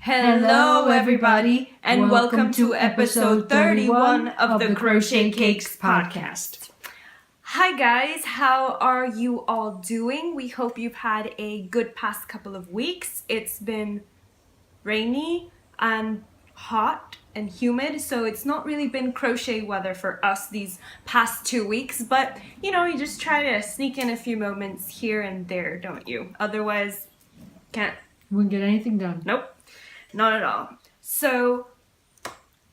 Hello everybody, and welcome to episode 31 of the Crochet Cakes podcast. Hi guys, how are you all doing? We hope you've had a good past couple of weeks. It's been rainy and hot and humid, so it's not really been crochet weather for us these past 2 weeks, but you just try to sneak in a few moments here and there, don't you? Otherwise, wouldn't get anything done. Nope. Not at all. So,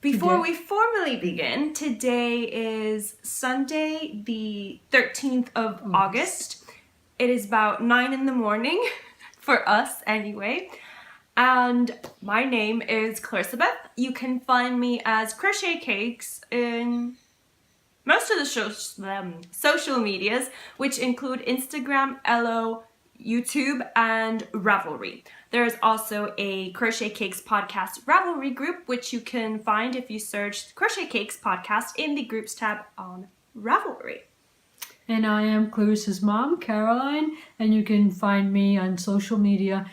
before we formally begin, today is Sunday, the 13th of August. It is about 9 in the morning, for us anyway. And my name is Clarissa. You can find me as Crochet Cakes in most of the social medias, which include Instagram, Elo, YouTube, and Revelry. There is also a Crochet Cakes podcast Revelry group, which you can find if you search Crochet Cakes podcast in the groups tab on Revelry. And I am Clarissa's mom, Caroline, and you can find me on social media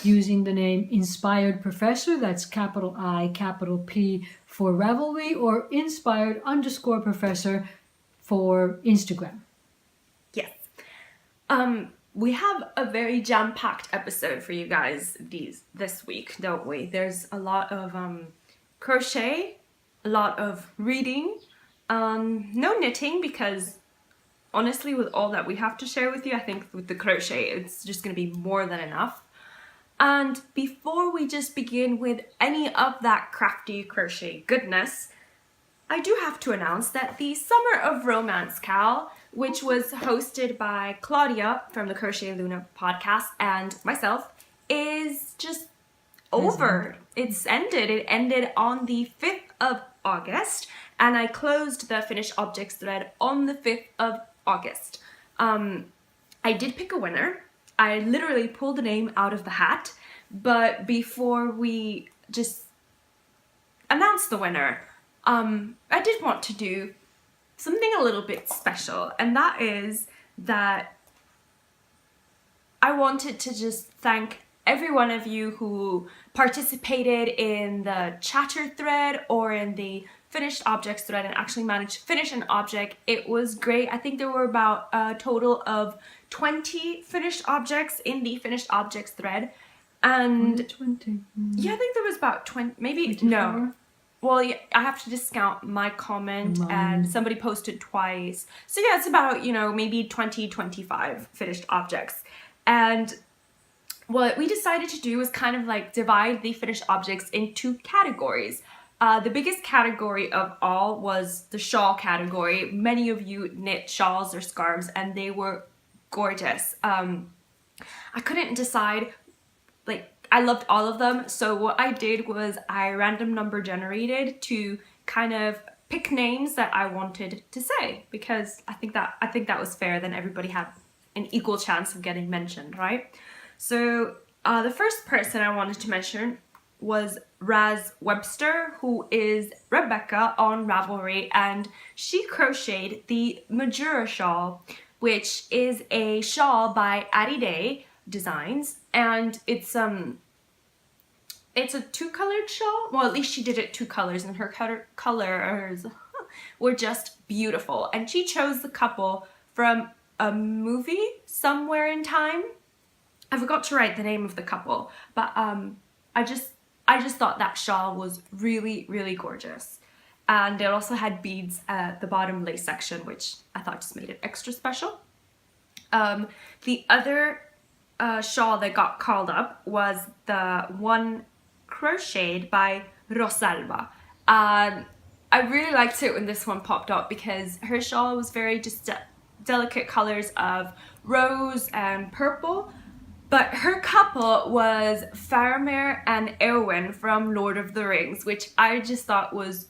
using the name Inspired Professor. That's capital I, capital P for Revelry, or Inspired_Professor for Instagram. Yes. We have a very jam-packed episode for you guys this week, don't we? There's a lot of crochet, a lot of reading, no knitting because honestly with all that we have to share with you, I think with the crochet it's just going to be more than enough. And before we just begin with any of that crafty crochet goodness, I do have to announce that the Summer of Romance Cal, which was hosted by Claudia from the Crochet Luna podcast and myself, is just over. It's ended. It ended on the 5th of August, and I closed the finished objects thread on the 5th of August. I did pick a winner. I literally pulled the name out of the hat, but before we just announce the winner, I did want to do something a little bit special, and that is that I wanted to just thank every one of you who participated in the chatter thread or in the finished objects thread and actually managed to finish an object. It was great. I think there were about a total of 20 finished objects in the finished objects thread, and 20. Yeah, I think there was about 20, maybe 24? No. Well, yeah, I have to discount my comment and somebody posted twice. So yeah, it's about, maybe 20, 25 finished objects. And what we decided to do was kind of like divide the finished objects into categories. The biggest category of all was the shawl category. Many of you knit shawls or scarves and they were gorgeous. I couldn't decide, I loved all of them, so what I did was I random number generated to kind of pick names that I wanted to say, because I think that was fair. Then everybody had an equal chance of getting mentioned, right? So the first person I wanted to mention was Raz Webster, who is Rebecca on Ravelry, and she crocheted the Majura shawl, which is a shawl by Addie Day Designs, and it's a two-colored shawl. Well, at least she did it two colors, and her colors were just beautiful. And she chose the couple from a movie Somewhere in Time. I forgot to write the name of the couple, but I just thought that shawl was really, really gorgeous. And it also had beads at the bottom lace section, which I thought just made it extra special. The other shawl that got called up was the one crocheted by Rosalba. I really liked it when this one popped up because her shawl was very just delicate colors of rose and purple, but her couple was Faramir and Eowyn from Lord of the Rings, which I just thought was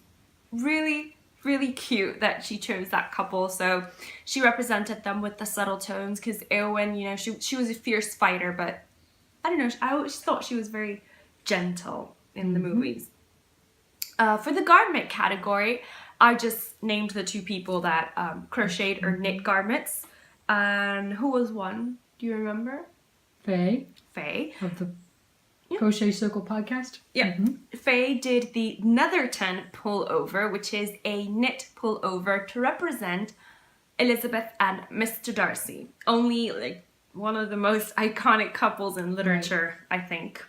really, really cute that she chose that couple. So she represented them with the subtle tones, because Eowyn, she was a fierce fighter, but I don't know, I always thought she was very gentle in the movies. For the garment category, I just named the two people that crocheted or knit garments. And who was one? Do you remember? Faye. Faye. Of the Crochet Circle podcast. Yeah. Faye did the Netherton pullover, which is a knit pullover to represent Elizabeth and Mr. Darcy. Only like one of the most iconic couples in literature, I think.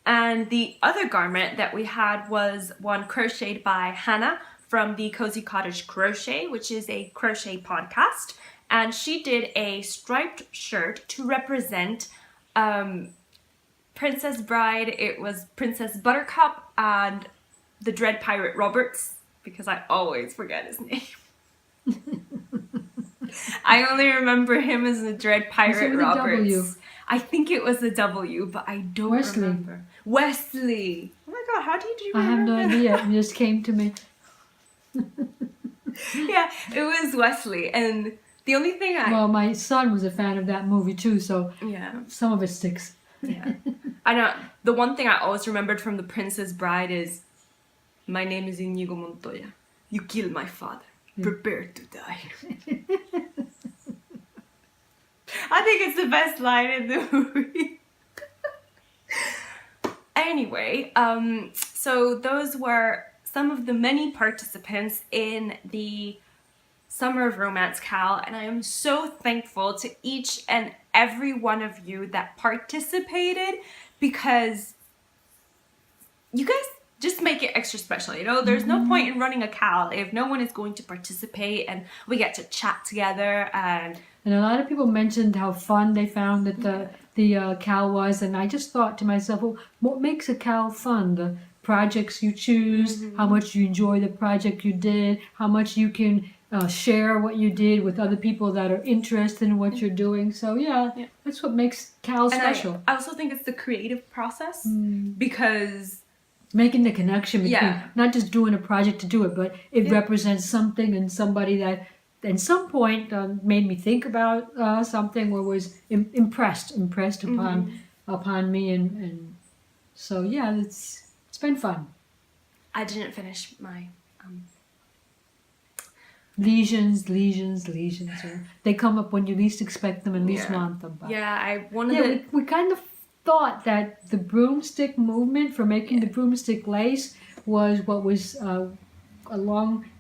And the other garment that we had was one crocheted by Hannah from the Cozy Cottage Crochet, which is a crochet podcast. And she did a striped shirt to represent Princess Bride. It was Princess Buttercup and the Dread Pirate Roberts, because I always forget his name. I only remember him as the Dread Pirate Roberts. I think it was a W, but I don't remember. Wesley. Oh my god, how did you remember? I have no idea. It just came to me. Yeah, it was Wesley. And the only thing Well, my son was a fan of that movie too, so some of it sticks. Yeah. I know. The one thing I always remembered from The Princess Bride is, my name is Inigo Montoya. You killed my father. Prepare to die. I think it's the best line in the movie. Anyway, so those were some of the many participants in the Summer of Romance Cal, and I am so thankful to each and every one of you that participated, because you guys just make it extra special. You know, there's no point in running a Cal if no one is going to participate, and we get to chat together. And a lot of people mentioned how fun they found that the Cal was, and I just thought to myself, well, what makes a Cal fun? The projects you choose, how much you enjoy the project you did, how much you can share what you did with other people that are interested in what you're doing. So yeah, that's what makes Cal special. I also think it's the creative process, because making the connection between not just doing a project to do it, but it represents something and somebody that at some point made me think about something, or was impressed upon me, and so yeah, it's been fun. I didn't finish my lesions. They come up when you least expect them and least want them. But we kind of thought that the broomstick movement for making the broomstick lace was what was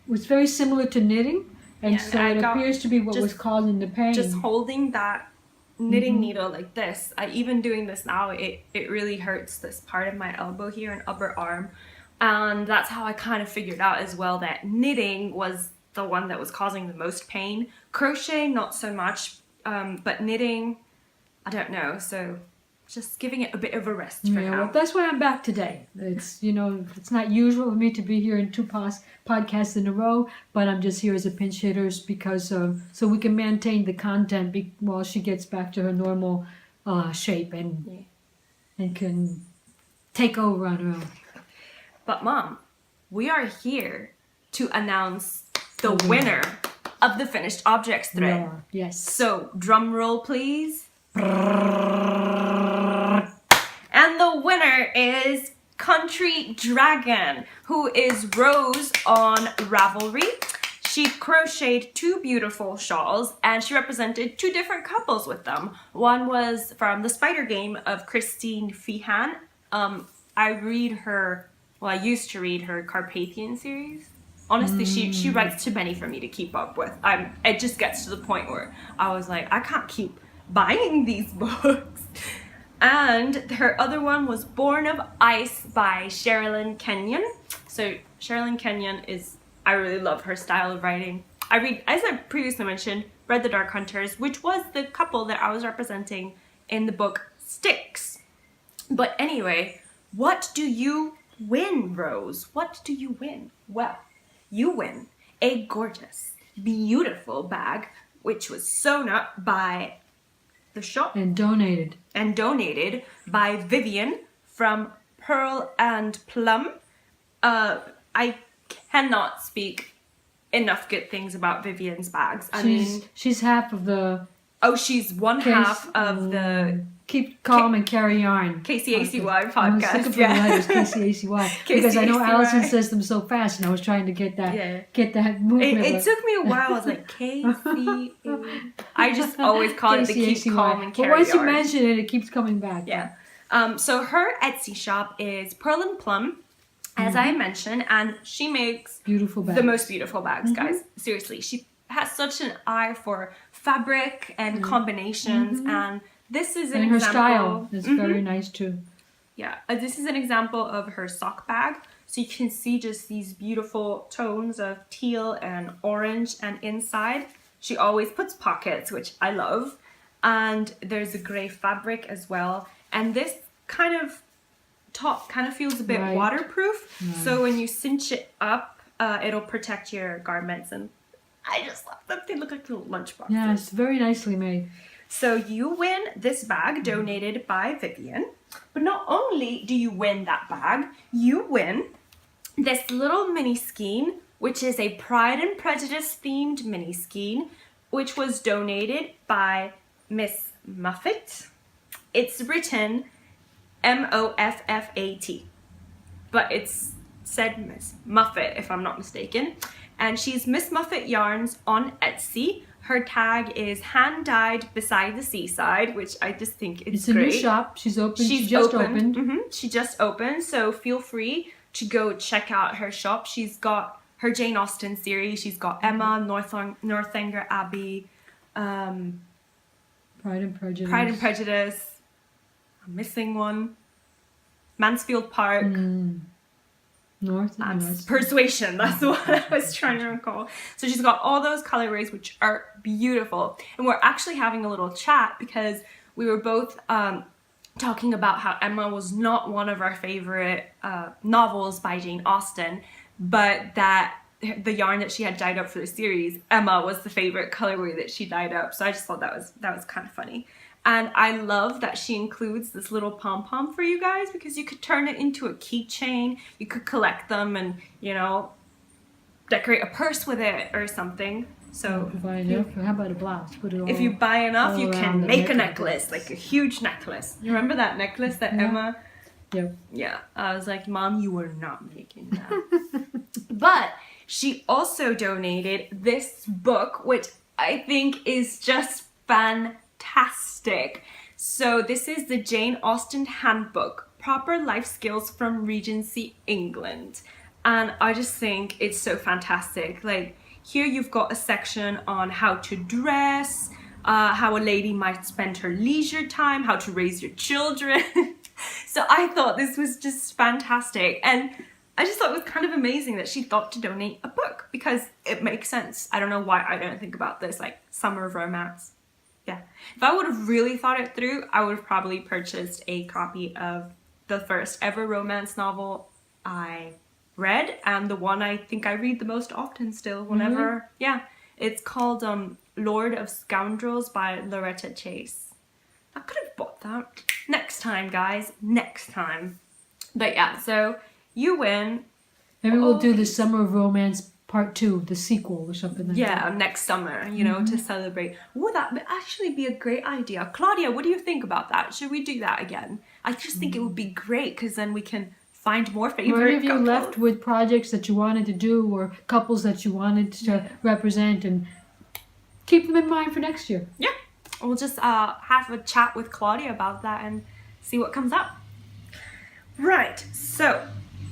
was very similar to knitting, and so it appears to be what was causing the pain. Just holding that knitting needle like this, even doing this now, it really hurts this part of my elbow here and upper arm, and that's how I kind of figured out as well that knitting was the one that was causing the most pain. Crochet, not so much, but knitting, I don't know, so just giving it a bit of a rest for now. Well, that's why I'm back today. It's, it's not usual for me to be here in 2 podcasts in a row, but I'm just here as a pinch hitter because so we can maintain the content while she gets back to her normal shape and can take over on her own. But Mom, we are here to announce the winner of the finished objects thread. Yeah, yes. So drum roll, please. And the winner is Country Dragon, who is Rose on Ravelry. She crocheted 2 beautiful shawls, and she represented 2 different couples with them. One was from the Spider Game of Christine Feehan. I used to read her Carpathian series. Honestly, she writes too many for me to keep up with. It just gets to the point where I was like, I can't keep buying these books. And her other one was Born of Ice by Sherilyn Kenyon. So Sherilyn Kenyon I really love her style of writing. I read, as I previously mentioned, read The Dark Hunters, which was the couple that I was representing in the book Sticks. But anyway, what do you win, Rose? What do you win? Well, you win a gorgeous, beautiful bag, which was sewn up by the shop and donated by Vivian from Pearl and Plum. I cannot speak enough good things about Vivian's bags. She's half of the. Oh, she's one half of the Keep Calm and Carry On. KCACY podcast. I was looking for the letters, KCACY. Because I know Allison says them so fast, and I was trying to get that movement. It took me a while. I was like, KCA. I just always call it the Keep Calm and Carry On. But once you mention it, it keeps coming back. Yeah. So her Etsy shop is Pearl and Plum, as I mentioned, and she makes Beautiful bags. the most beautiful bags, guys. Seriously, she has such an eye for fabric and combinations, and this is an And her example. style is very nice too. Yeah, this is an example of her sock bag. So you can see just these beautiful tones of teal and orange, and inside she always puts pockets, which I love. And there's a gray fabric as well. And this kind of top kind of feels a bit waterproof. So when you cinch it up, it'll protect your garments. And I just love them. They look like little lunchboxes. Yeah, it's very nicely made. So you win this bag donated by Vivian. But not only do you win that bag, you win this little mini skein, which is a Pride and Prejudice themed mini skein, which was donated by Miss Muffet. It's written Moffat, but it's said Miss Muffet if I'm not mistaken. And she's Miss Muffet Yarns on Etsy. Her tag is hand dyed beside the seaside, which I just think is great. It's a new shop. She's open. She just opened. She just opened, so feel free to go check out her shop. She's got her Jane Austen series. She's got Emma, Northanger Abbey, Pride and Prejudice. Pride and Prejudice. I'm missing one. Mansfield Park. Persuasion, that's what I was trying to recall. So she's got all those colorways, which are beautiful. And we're actually having a little chat because we were both talking about how Emma was not one of our favorite novels by Jane Austen, but that the yarn that she had dyed up for the series, Emma was the favorite colorway that she dyed up. So I just thought that was kind of funny. And I love that she includes this little pom-pom for you guys because you could turn it into a keychain. You could collect them and, you know, decorate a purse with it or something. So how about a blouse? Put it all, if you buy enough, you can make a necklace. necklace, like a huge necklace. You remember that necklace that Emma? Yep. Yeah. I was like, Mom, you were not making that. But she also donated this book, which I think is just fantastic. So this is the Jane Austen Handbook, Proper Life Skills from Regency England. And I just think it's so fantastic. Like here you've got a section on how to dress, how a lady might spend her leisure time, how to raise your children. So I thought this was just fantastic. And I just thought it was kind of amazing that she thought to donate a book because it makes sense. I don't know why I don't think about this, like summer romance. Yeah. If I would have really thought it through, I would have probably purchased a copy of the first ever romance novel I read and the one I think I read the most often still whenever. Yeah. It's called Lord of Scoundrels by Loretta Chase. I could have bought that. Next time, guys. Next time. But yeah, so you win. Maybe we'll do the Summer of Romance Part 2, the sequel or something like that. Yeah, next summer, you know, to celebrate. Would that actually be a great idea? Claudia, what do you think about that? Should we do that again? I just think it would be great because then we can find more favorite Or if you couples. left with projects that you wanted to do or couples that you wanted to represent and keep them in mind for next year. Yeah, we'll just have a chat with Claudia about that and see what comes up. Right, so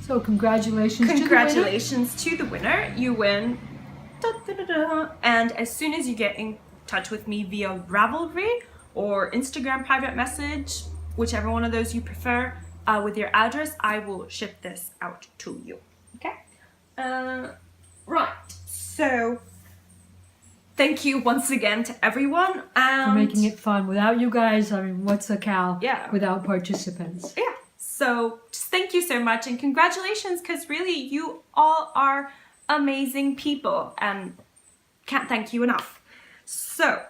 congratulations to the winner. You win. Da, da, da, da. And as soon as you get in touch with me via Ravelry or Instagram private message, whichever one of those you prefer, with your address, I will ship this out to you. Okay? Right. So thank you once again to everyone. And for making it fun. Without you guys, I mean, what's a Cal without participants? Yeah. So just thank you so much and congratulations because really you all are amazing people and can't thank you enough. So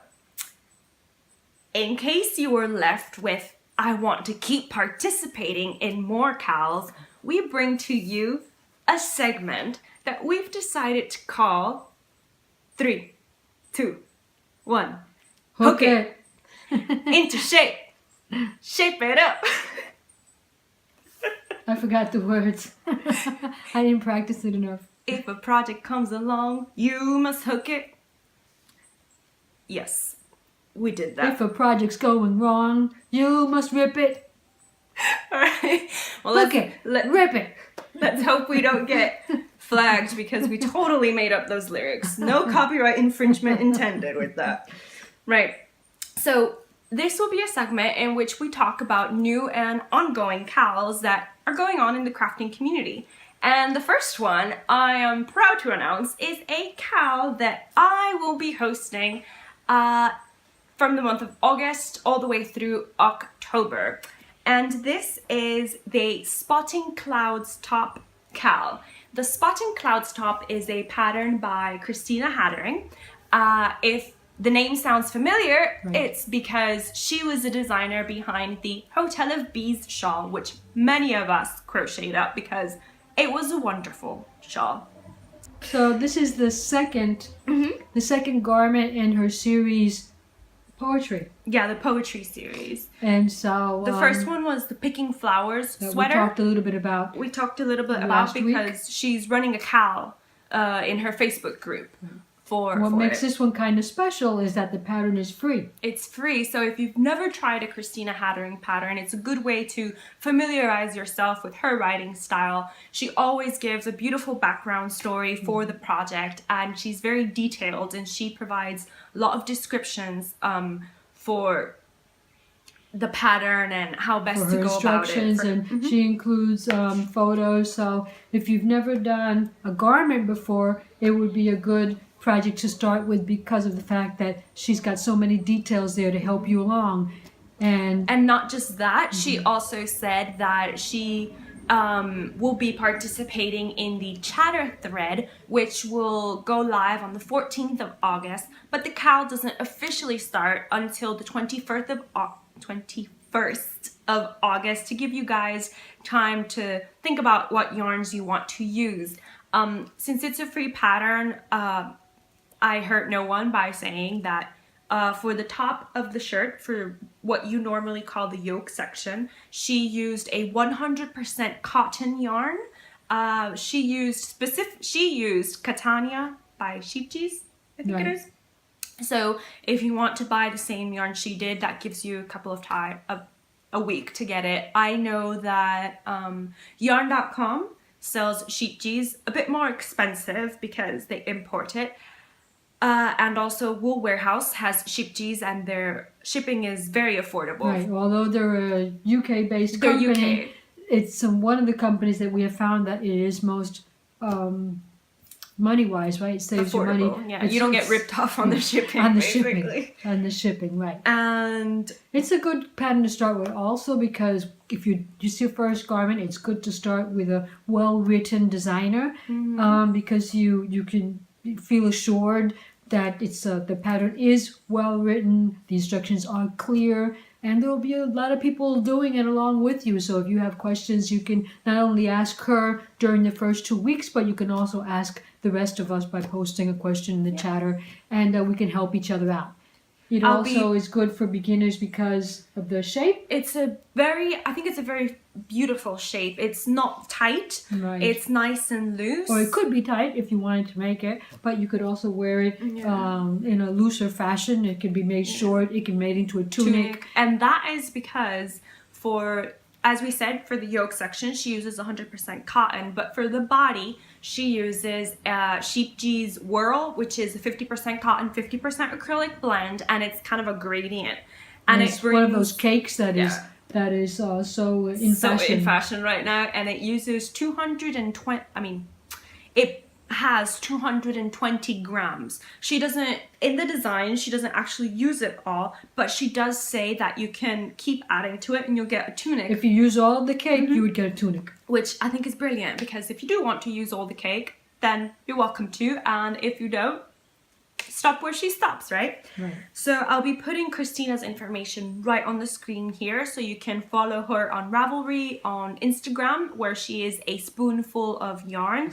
in case you were left with, I want to keep participating in more Cals, we bring to you a segment that we've decided to call 3, 2, 1. Hook it into shape. Shape it up. I forgot the words. I didn't practice it enough. If a project comes along, you must hook it. Yes, we did that. If a project's going wrong, you must rip it. All right. Well, Hook it. Rip it. let's hope we don't get flagged because we totally made up those lyrics. No copyright infringement intended with that. Right. So this will be a segment in which we talk about new and ongoing CALs that are going on in the crafting community. And the first one I am proud to announce is a CAL that I will be hosting from the month of August all the way through October. And this is the Spotting Clouds Top CAL. The Spotting Clouds Top is a pattern by Christina Hattering. If the name sounds familiar, it's because she was the designer behind the Hotel of Bees shawl, which many of us crocheted up because it was a wonderful shawl. So this is the second garment in her series, poetry. Yeah, the poetry series. And so the first one was the Picking Flowers sweater. We talked a little bit about. We talked a little bit about because she's running a CAL in her Facebook group. What makes this one kind of special is that the pattern is free. It's free, so if you've never tried a Christina Hattering pattern, it's a good way to familiarize yourself with her writing style. She always gives a beautiful background story for the project, and she's very detailed, and she provides a lot of descriptions for the pattern and how best to go about it. And she includes photos, so if you've never done a garment before, it would be a good project to start with because of the fact that she's got so many details there to help you along. And not just that, she also said that she will be participating in the chatter thread, which will go live on the 14th of August, but the CAL doesn't officially start until the 21st of August to give you guys time to think about what yarns you want to use. Since it's a free pattern, I hurt no one by saying that for the top of the shirt, for what you normally call the yoke section, she used a 100% cotton yarn. She used Catania by Sheep Cheese, I think it is. So if you want to buy the same yarn she did, that gives you a couple of time, a week to get it. I know that yarn.com sells Sheep Cheese a bit more expensive because they import it. And also Wool Warehouse has Sheep Cheese and their shipping is very affordable. Right, although they're a UK-based company, it's one of the companies that we have found that it is most money-wise, right? It saves you money. Yeah, you don't get ripped off on the shipping, on the shipping, right. And it's a good pattern to start with also because if you use your first garment, it's good to start with a well-written designer because you can feel assured that it's the pattern is well written, the instructions are clear, and there will be a lot of people doing it along with you. So if you have questions, you can not only ask her during the first 2 weeks, but you can also ask the rest of us by posting a question in the chatter, and we can help each other out. It also is good for beginners because of the shape. I think it's a very beautiful shape. It's not tight. Right. It's nice and loose. Or it could be tight if you wanted to make it, but you could also wear it in a looser fashion. It can be made short. It can be made into a tunic. And that is because as we said, for the yoke section, she uses 100% cotton, but for the body, she uses Sheep Cheese Whirl, which is a 50% cotton, 50% acrylic blend, and it's kind of a gradient. And it's one of those cakes that is so in fashion right now, and it uses 220. It has 220 grams. She doesn't, in the design, she doesn't actually use it all, but she does say that you can keep adding to it and you'll get a tunic. If you use all of the cake, you would get a tunic. Which I think is brilliant, because if you do want to use all the cake, then you're welcome to, and if you don't, stop where she stops, right? Right. So I'll be putting Christina's information right on the screen here, so you can follow her on Ravelry, on Instagram, where she is a spoonful of yarn,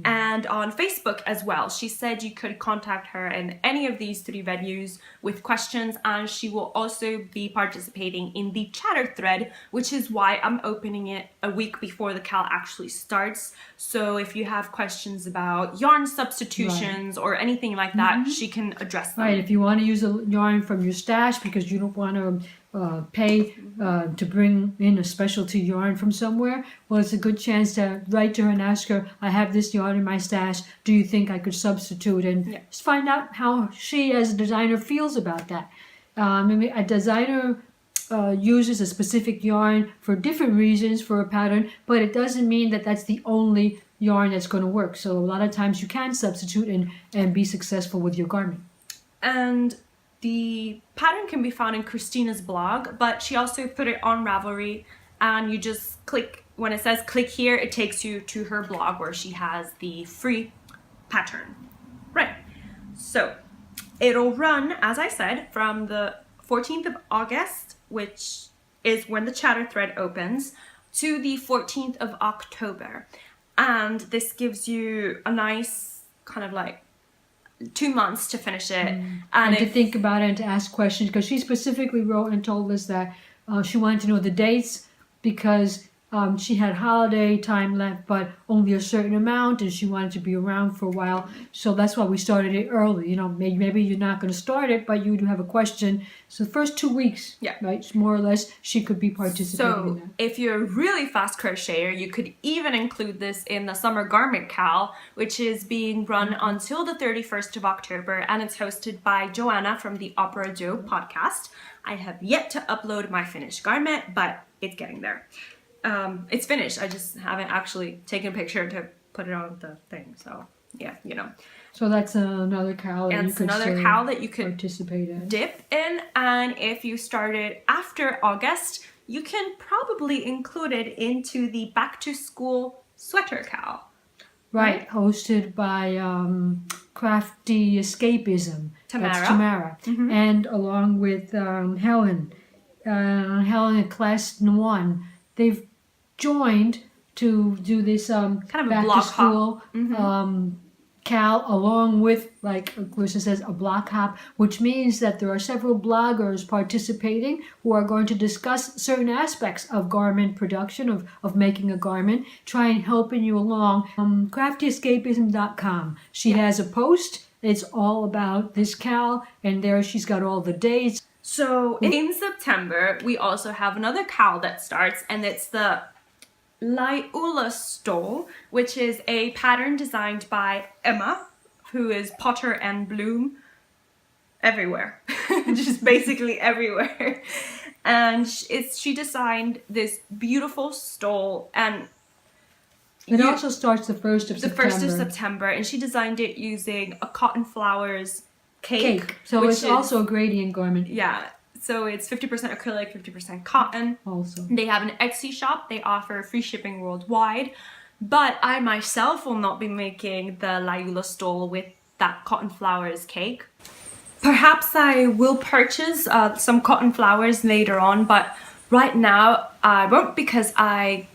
and on Facebook as well. She said you could contact her in any of these 3 venues with questions, and she will also be participating in the chatter thread, which is why I'm opening it a week before the CAL actually starts. So if you have questions about yarn substitutions or anything like that, she can address them. Right, if you want to use a yarn from your stash because you don't want to pay to bring in a specialty yarn from somewhere, well, it's a good chance to write to her and ask her, I have this yarn in my stash, do you think I could substitute? And just find out how she as a designer feels about that. Maybe a designer uses a specific yarn for different reasons for a pattern, but it doesn't mean that that's the only yarn that's going to work. So a lot of times you can substitute and be successful with your garment. And the pattern can be found in Christina's blog, but she also put it on Ravelry, and you just click, when it says click here, it takes you to her blog where she has the free pattern. Right, so it'll run, as I said, from the 14th of August, which is when the chatter thread opens, to the 14th of October. And this gives you a nice kind of like 2 months to finish it. And to think about it and to ask questions, because she specifically wrote and told us that she wanted to know the dates because she had holiday time left, but only a certain amount, and she wanted to be around for a while. So that's why we started it early. You know, maybe you're not going to start it, but you do have a question. So the first 2 weeks, right, more or less, she could be participating in that. So if you're a really fast crocheter, you could even include this in the summer garment cal, which is being run until the 31st of October, and it's hosted by Joanna from the Opera Joe podcast. I have yet to upload my finished garment, but it's getting there. It's finished. I just haven't actually taken a picture to put it on the thing. So yeah, you know. So that's another cal that you could participate in. Dip in, and if you started after August, you can probably include it into the back to school sweater cal. Right, hosted by Crafty Escapism. Tamara. And along with Helen at Class 1. They've joined to do this kind of a back block to school hop. cal, along with, like Clarissa says, a block hop, which means that there are several bloggers participating who are going to discuss certain aspects of garment production, of making a garment, try and helping you along. CraftyEscapism.com. She has a post. It's all about this cal, and there she's got all the dates. So in September, we also have another cal that starts, and it's the Laiula Stole, which is a pattern designed by Emma, who is Potter and Bloom everywhere, just basically everywhere. And she designed this beautiful stole, and it also starts the 1st of September. The 1st of September, and she designed it using a cotton flowers cake. So it's also a gradient garment. Yeah. So it's 50% acrylic, 50% cotton. Also. They have an Etsy shop. They offer free shipping worldwide. But I myself will not be making the Laiula stole with that cotton flowers cake. Perhaps I will purchase some cotton flowers later on, but right now I won't, because I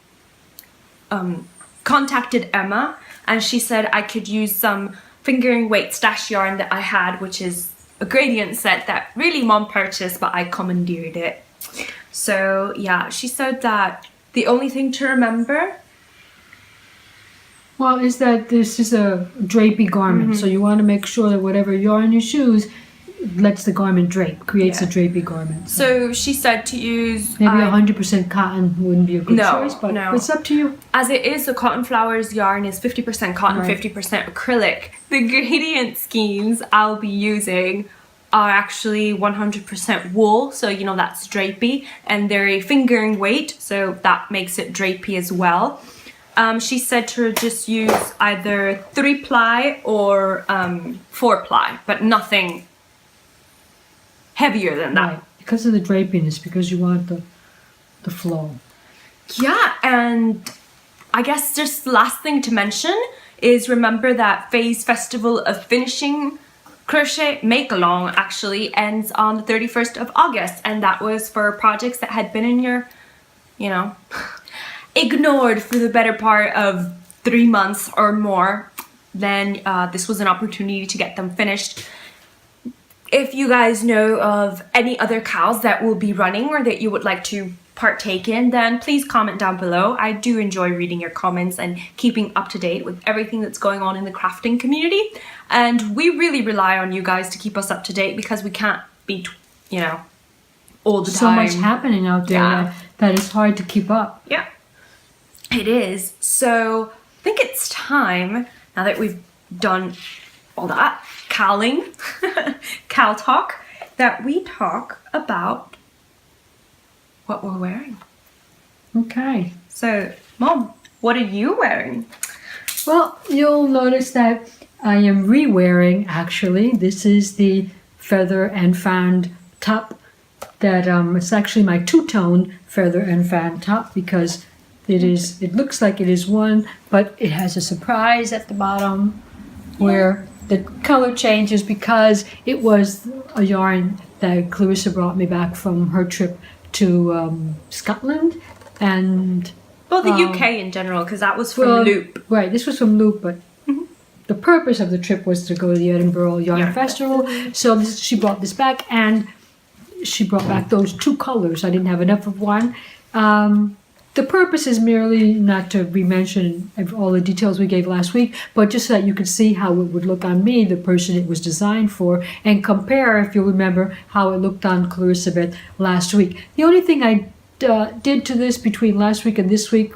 contacted Emma and she said I could use some fingering weight stash yarn that I had, which is a gradient set that really Mom purchased, but I commandeered it. So yeah, she said that the only thing to remember, well, is that this is a drapey garment. So you want to make sure that whatever yarn you choose lets the garment drape, creates a drapey garment. So she said to use maybe 100% cotton wouldn't be a good choice, but it's up to you. As it is, the cotton flowers yarn is 50% cotton, 50% acrylic. The gradient skeins I'll be using are actually 100% wool, so you know that's drapey, and they're a fingering weight, so that makes it drapey as well. She said to just use either 3-ply or 4-ply, but nothing heavier than that. Right, because of the drapiness, because you want the flow. Yeah, and I guess just the last thing to mention is remember that Faye's Festival of Finishing Crochet Make-Along actually ends on the 31st of August, and that was for projects that had been in your, you know, ignored for the better part of 3 months or more. Then this was an opportunity to get them finished. If you guys know of any other cals that will be running or that you would like to partake in, then please comment down below. I do enjoy reading your comments and keeping up to date with everything that's going on in the crafting community. And we really rely on you guys to keep us up to date, because we can't be, you know, all the so time. much happening out there that it's hard to keep up. Yeah, it is. So I think it's time, now that we've done all that caling, cal talk, that we talk about what we're wearing. Okay. So, Mom, what are you wearing? Well, you'll notice that I am re-wearing, actually. This is the Feather and Fan top that it's actually my two-tone Feather and Fan top, because it looks like it is one, but it has a surprise at the bottom where the color changes because it was a yarn that Clarissa brought me back from her trip to Scotland. And Well, the UK in general, because that was from Loop. Right, this was from Loop, but the purpose of the trip was to go to the Edinburgh Yarn Festival. So she brought this back, and she brought back those two colors. I didn't have enough of one. The purpose is merely not to re-mention all the details we gave last week, but just so that you could see how it would look on me, the person it was designed for, and compare, if you remember, how it looked on Clarissa Beth last week. The only thing I did to this between last week and this week,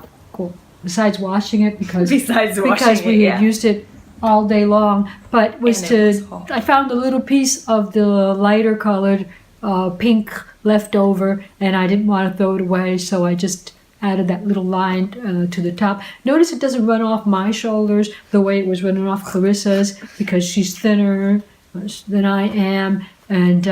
besides washing it, because we had used it all day long, but I found a little piece of the lighter colored pink left over, and I didn't want to throw it away, so I just added that little line to the top. Notice it doesn't run off my shoulders the way it was running off Clarissa's, because she's thinner than I am, and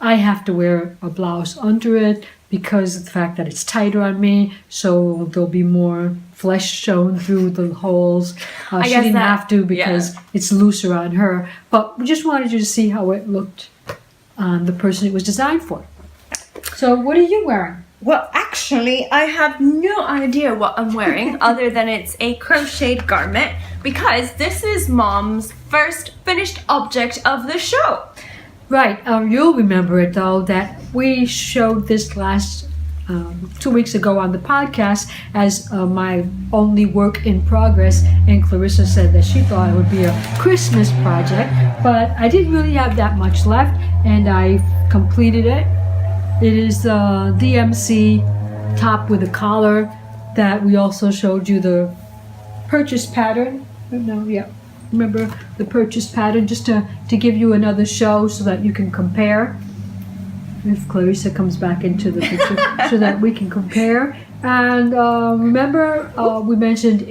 I have to wear a blouse under it because of the fact that it's tighter on me, so there'll be more flesh shown through the holes. She didn't have to because it's looser on her, but we just wanted you to see how it looked on the person it was designed for. So what are you wearing? Well, actually, I have no idea what I'm wearing other than it's a crocheted garment, because this is Mom's first finished object of the show. Right, you'll remember it though, that we showed this last 2 weeks ago on the podcast as my only work in progress, and Clarissa said that she thought it would be a Christmas project, but I didn't really have that much left, and I completed it. It is the DMC top with a collar that we also showed you the purchase pattern. Remember the purchase pattern, just to give you another show so that you can compare. If Clarissa comes back into the picture, so that we can compare. And remember, we mentioned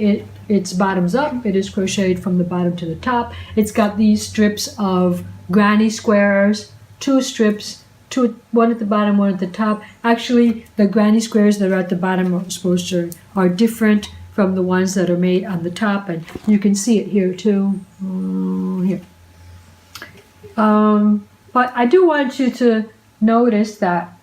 it's bottoms up. It is crocheted from the bottom to the top. It's got these strips of granny squares, 2 strips, one at the bottom, one at the top. Actually, the granny squares that are at the bottom are different from the ones that are made on the top, and you can see it here too. Here. But I do want you to notice that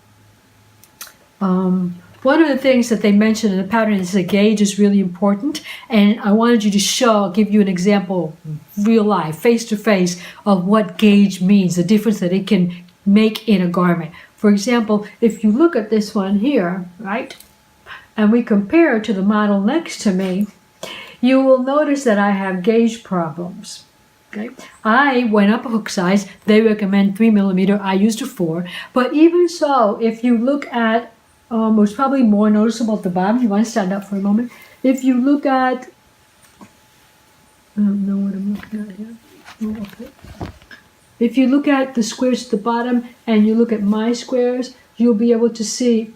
one of the things that they mentioned in the pattern is the gauge is really important, and I wanted you to give you an example, real life, face to face, of what gauge means, the difference that it can make in a garment. For example, if you look at this one here, right, and we compare it to the model next to me, you will notice that I have gauge problems. Okay, I went up a hook size. They recommend 3mm. I used a 4. But even so, if you look at, it's probably more noticeable at the bottom. You want to stand up for a moment. If you look at, I don't know what I'm looking at here. Oh, okay. If you look at the squares at the bottom and you look at my squares, you'll be able to see,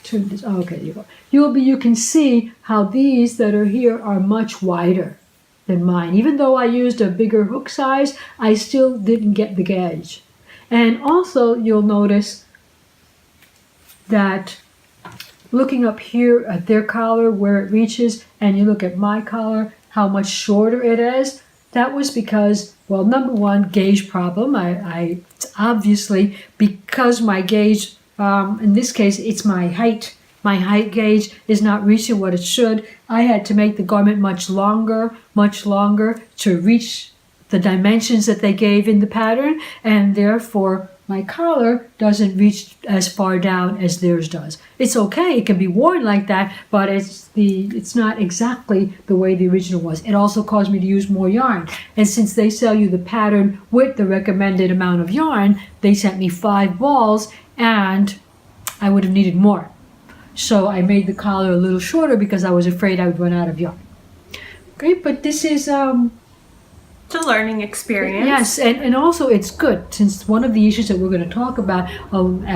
turn this, okay, there you go. You can see how these that are here are much wider than mine. Even though I used a bigger hook size, I still didn't get the gauge. And also you'll notice that looking up here at their collar where it reaches, and you look at my collar, how much shorter it is, that was because, well, number one, gauge problem. It's obviously because my gauge, in this case, it's my height. My height gauge is not reaching what it should. I had to make the garment much longer to reach the dimensions that they gave in the pattern, and therefore my collar doesn't reach as far down as theirs does. It's okay, it can be worn like that, but it's not exactly the way the original was. It also caused me to use more yarn. And since they sell you the pattern with the recommended amount of yarn, they sent me 5 balls, and I would have needed more. So I made the collar a little shorter because I was afraid I would run out of yarn. Okay, but this is It's a learning experience. yes, and also it's good, since one of the issues that we're going to talk about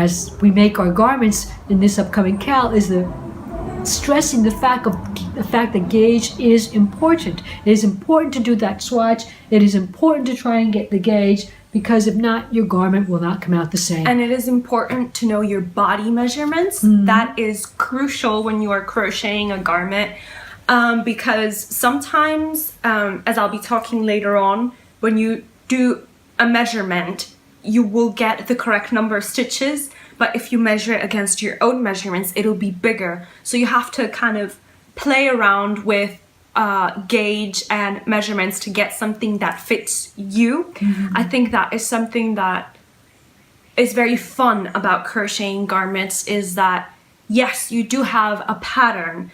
as we make our garments in this upcoming cal is the stressing the fact that gauge is important. It is important to do that swatch. It is important to try and get the gauge, because if not, your garment will not come out the same. And it is important to know your body measurements. That is crucial when you are crocheting a garment. Because sometimes, as I'll be talking later on, when you do a measurement, you will get the correct number of stitches, but if you measure it against your own measurements, it'll be bigger. So you have to kind of play around with gauge and measurements to get something that fits you. I think that is something that is very fun about crocheting garments, is that yes, you do have a pattern,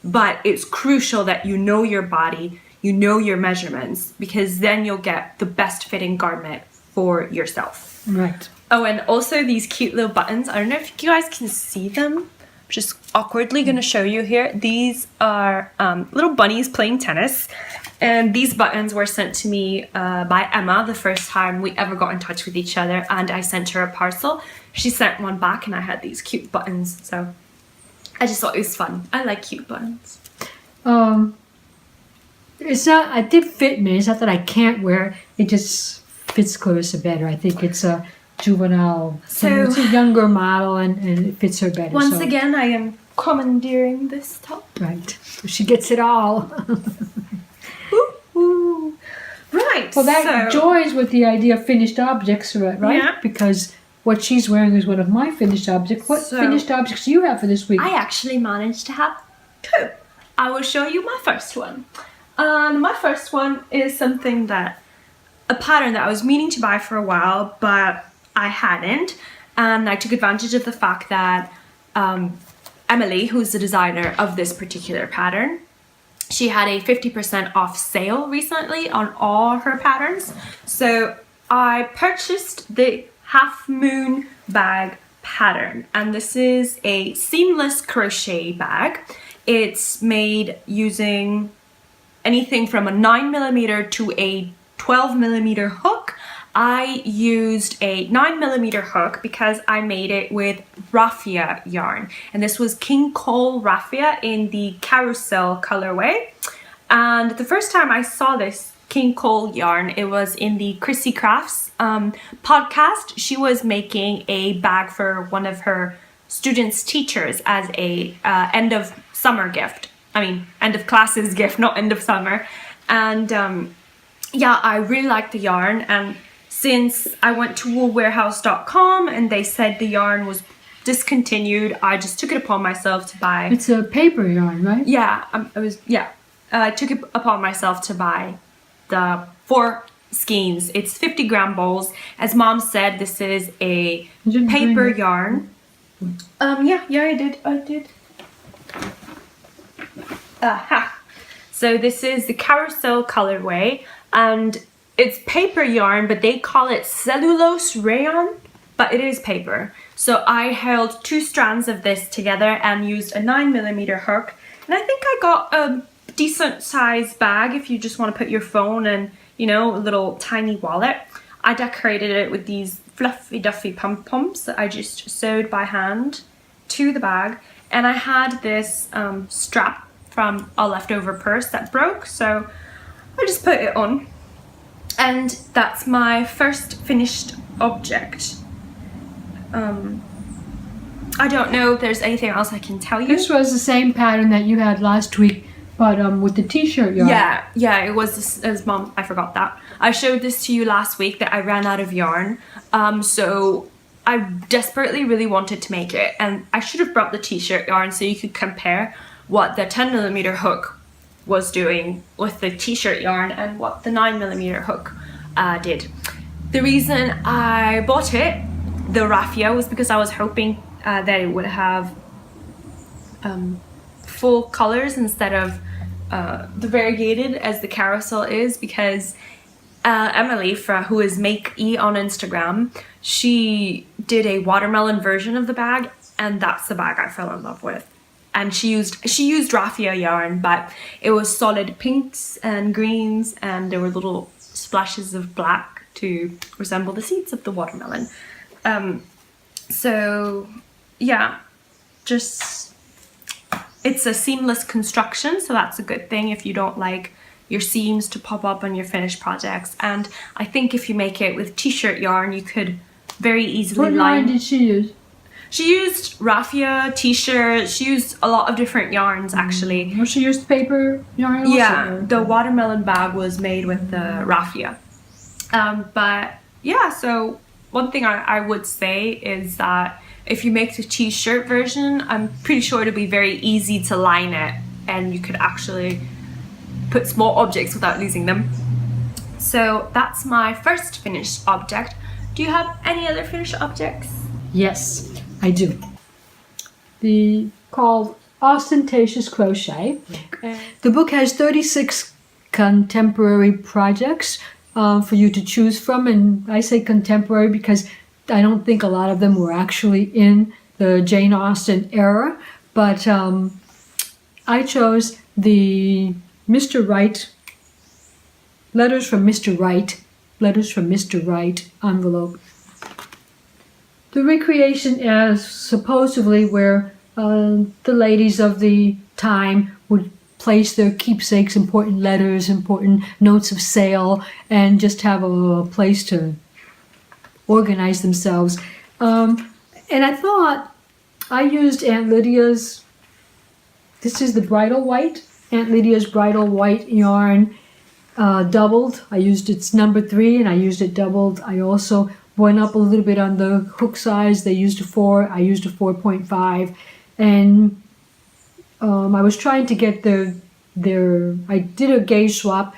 but it's crucial that you know your body, you know your measurements, because then you'll get the best fitting garment for yourself. Right. Oh, and also these cute little buttons. I don't know if you guys can see them. I'm just awkwardly going to show you here. These are little bunnies playing tennis. And these buttons were sent to me by Emma the first time we ever got in touch with each other, and I sent her a parcel. She sent one back and I had these cute buttons. So I just thought it was fun. I like cute buttons. It's not, it did fit me. It's not that I can't wear it. It just fits Clarissa better. I think it's a juvenile, So it's a younger model, and it fits her better. once so. again, I am commandeering this top. Right. She gets it all. Ooh. Right. Well, that joins with the idea of finished objects, right? Yeah. Because what she's wearing is one of my finished objects. What finished objects do you have for this week? I actually managed to have 2. I will show you my first one. My first one is something a pattern that I was meaning to buy for a while, but I hadn't. And I took advantage of the fact that Emily, who's the designer of this particular pattern, she had a 50% off sale recently on all her patterns. So I purchased the Half Moon bag pattern, and this is a seamless crochet bag. It's made using anything from a 9mm to a 12mm hook. I used a 9mm hook because I made it with raffia yarn, and this was King Cole raffia in the carousel colorway. And the first time I saw this King Cole yarn, it was in the Chrissy Crafts podcast. She was making a bag for one of her students' teachers as a end of summer gift. I mean, end of classes gift, not end of summer. And yeah, I really liked the yarn, and since I went to woolwarehouse.com and they said the yarn was discontinued, I just took it upon myself to buy. It's a paper yarn, right? Yeah, I took it upon myself to buy the 4 skeins. It's 50-gram balls. As Mom said, this is a paper yarn. Yeah, I did. Aha. So this is the carousel colorway, and it's paper yarn, but they call it cellulose rayon, but it is paper. So I held 2 strands of this together and used a 9mm hook, and I think I got a decent size bag if you just want to put your phone and, you know, a little tiny wallet. I decorated it with these fluffy duffy pom-poms that I just sewed by hand to the bag, and I had this strap from a leftover purse that broke, so I just put it on. And that's my first finished object. I don't know if there's anything else I can tell you. This was the same pattern that you had last week, but with the t-shirt yarn. Yeah, it was this, as Mom, I forgot that. I showed this to you last week that I ran out of yarn. So I desperately really wanted to make it, and I should have brought the t-shirt yarn so you could compare what the 10mm hook was doing with the t-shirt yarn and what the 9mm hook did. The reason I bought it the raffia was because I was hoping that it would have full colors instead of the variegated as the carousel is, because Emily, who is Make E on Instagram, she did a watermelon version of the bag, and that's the bag I fell in love with. And she used raffia yarn, but it was solid pinks and greens, and there were little splashes of black to resemble the seeds of the watermelon. So yeah, just, it's a seamless construction, so that's a good thing if you don't like your seams to pop up on your finished projects. And I think if you make it with t-shirt yarn, you could very easily What yarn did she use? She used raffia, t-shirt, she used a lot of different yarns actually. Well, she used paper yarn also? Yeah, the watermelon bag was made with the raffia. But yeah, so one thing I would say is that if you make the t-shirt version, I'm pretty sure it'll be very easy to line it, and you could actually put small objects without losing them. So that's my first finished object. Do you have any other finished objects? Yes, I do. Called Ostentatious Crochet. The book has 36 contemporary projects for you to choose from, and I say contemporary because I don't think a lot of them were actually in the Jane Austen era, but I chose the Mr. Wright, Letters from Mr. Wright envelope. The recreation is supposedly where the ladies of the time would place their keepsakes, important letters, important notes of sale, and just have a place to organize themselves. And I thought I used Aunt Lydia's, this is the Bridal White, Aunt Lydia's Bridal White yarn doubled. I used its number 3 and I used it doubled. I also went up a little bit on the hook size. They used a 4, I used a 4.5. And I was trying to get I did a gauge swap,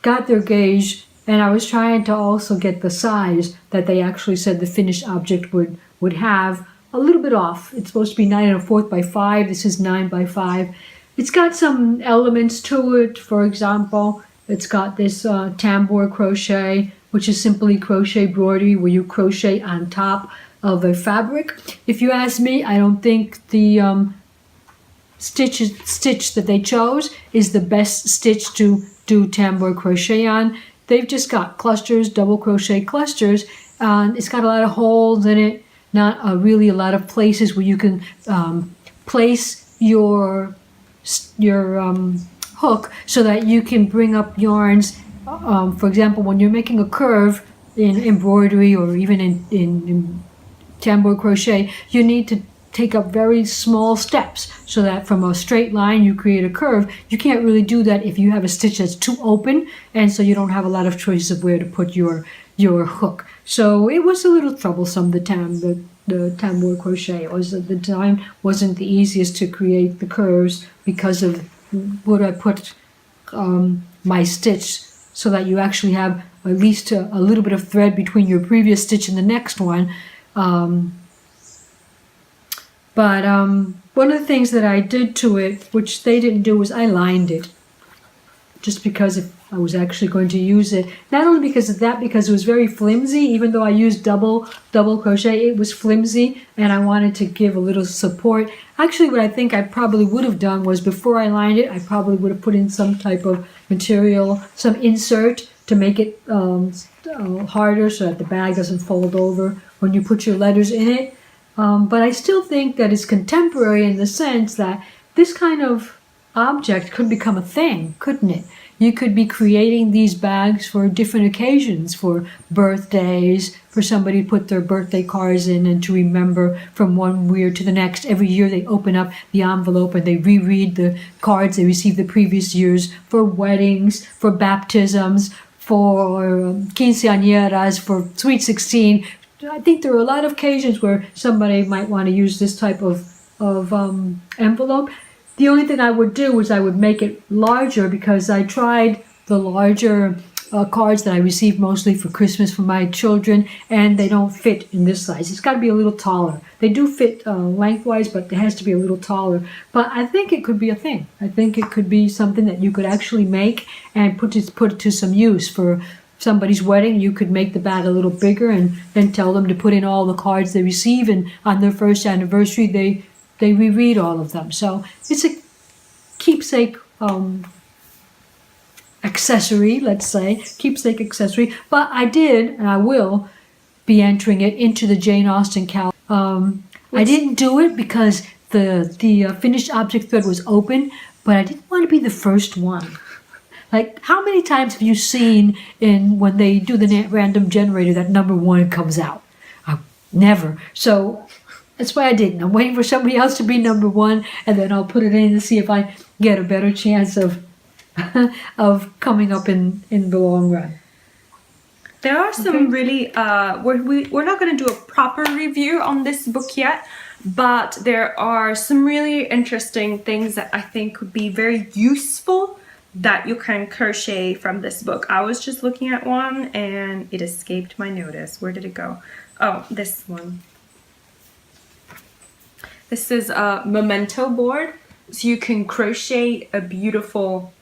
got their gauge, and I was trying to also get the size that they actually said the finished object would have a little bit off. It's supposed to be 9 1/4 by 5. This is 9 by 5. It's got some elements to it. For example, it's got this tambour crochet, which is simply crochet broderie where you crochet on top of a fabric. If you ask me, I don't think the stitch that they chose is the best stitch to do tambour crochet on. They've just got clusters, double crochet clusters, and it's got a lot of holes in it, not really a lot of places where you can place your hook so that you can bring up yarns. For example, when you're making a curve in embroidery or even in tambour crochet, you need to take up very small steps so that from a straight line you create a curve. You can't really do that if you have a stitch that's too open, and so you don't have a lot of choices of where to put your hook. So it was a little troublesome, the tambour crochet. It was at the time wasn't the easiest to create the curves because of where I put my stitch so that you actually have at least a little bit of thread between your previous stitch and the next one. But one of the things that I did to it, which they didn't do, was I lined it. Just because if I was actually going to use it. Not only because of that, because it was very flimsy. Even though I used double crochet, it was flimsy, and I wanted to give a little support. Actually, what I think I probably would have done was before I lined it, I probably would have put in some type of material, some insert to make it harder so that the bag doesn't fold over when you put your letters in it. But I still think that it's contemporary in the sense that this kind of object could become a thing, couldn't it? You could be creating these bags for different occasions, for birthdays, for somebody to put their birthday cards in and to remember from one year to the next. Every year they open up the envelope and they reread the cards they received the previous years, for weddings, for baptisms, for quinceañeras, for Sweet 16. I think there are a lot of occasions where somebody might want to use this type of envelope. The only thing I would do is I would make it larger, because I tried the larger cards that I receive mostly for Christmas for my children, and they don't fit in this size. It's got to be a little taller. They do fit lengthwise, but it has to be a little taller. But I think it could be a thing. I think it could be something that you could actually make and put it to some use for somebody's wedding. You could make the bag a little bigger and then tell them to put in all the cards they receive, and on their first anniversary they reread all of them. So it's a keepsake accessory, let's say, keepsake accessory. But I did, and I will be entering it into the Jane Austen calendar. I didn't do it because the finished object thread was open, but I didn't want to be the first one. Like, how many times have you seen when they do the random generator that number 1 comes out? Never. So that's why I didn't. I'm waiting for somebody else to be number 1, and then I'll put it in to see if I get a better chance of coming up in the long run. There are some really, we're not going to do a proper review on this book yet, but there are some really interesting things that I think would be very useful that you can crochet from this book. I was just looking at one and it escaped my notice. Where did it go? Oh, this one. This is a memento board. So you can crochet a beautiful...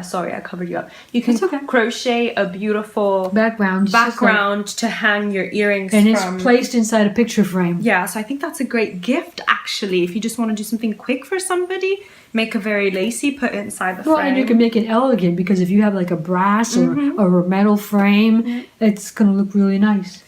sorry, I covered you up. You can crochet a beautiful background to hang your earrings and from. It's placed inside a picture frame. Yeah, so I think that's a great gift, actually. If you just want to do something quick for somebody, make a very lacy, put it inside the frame. Well, and you can make it elegant, because if you have like a brass or a metal frame, it's going to look really nice.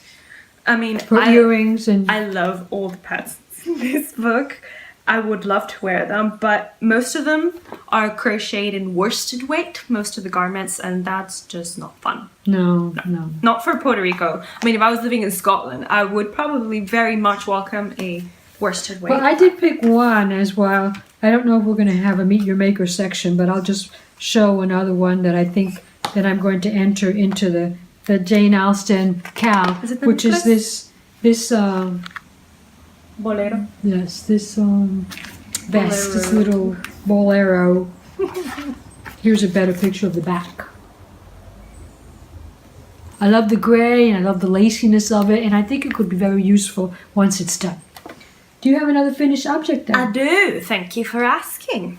I mean, for earrings. And I love all the pets in this book. I would love to wear them, but most of them are crocheted in worsted weight, most of the garments, and that's just not fun. No. Not for Puerto Rico. I mean, if I was living in Scotland, I would probably very much welcome a worsted weight. Well, I did pick one as well. I don't know if we're going to have a Meet Your Maker section, but I'll just show another one that I think that I'm going to enter into the Jane Austen cal, which is this Bolero. Yes, this vest, this little bolero. Here's a better picture of the back. I love the gray and I love the laciness of it, and I think it could be very useful once it's done. Do you have another finished object there? I do, thank you for asking.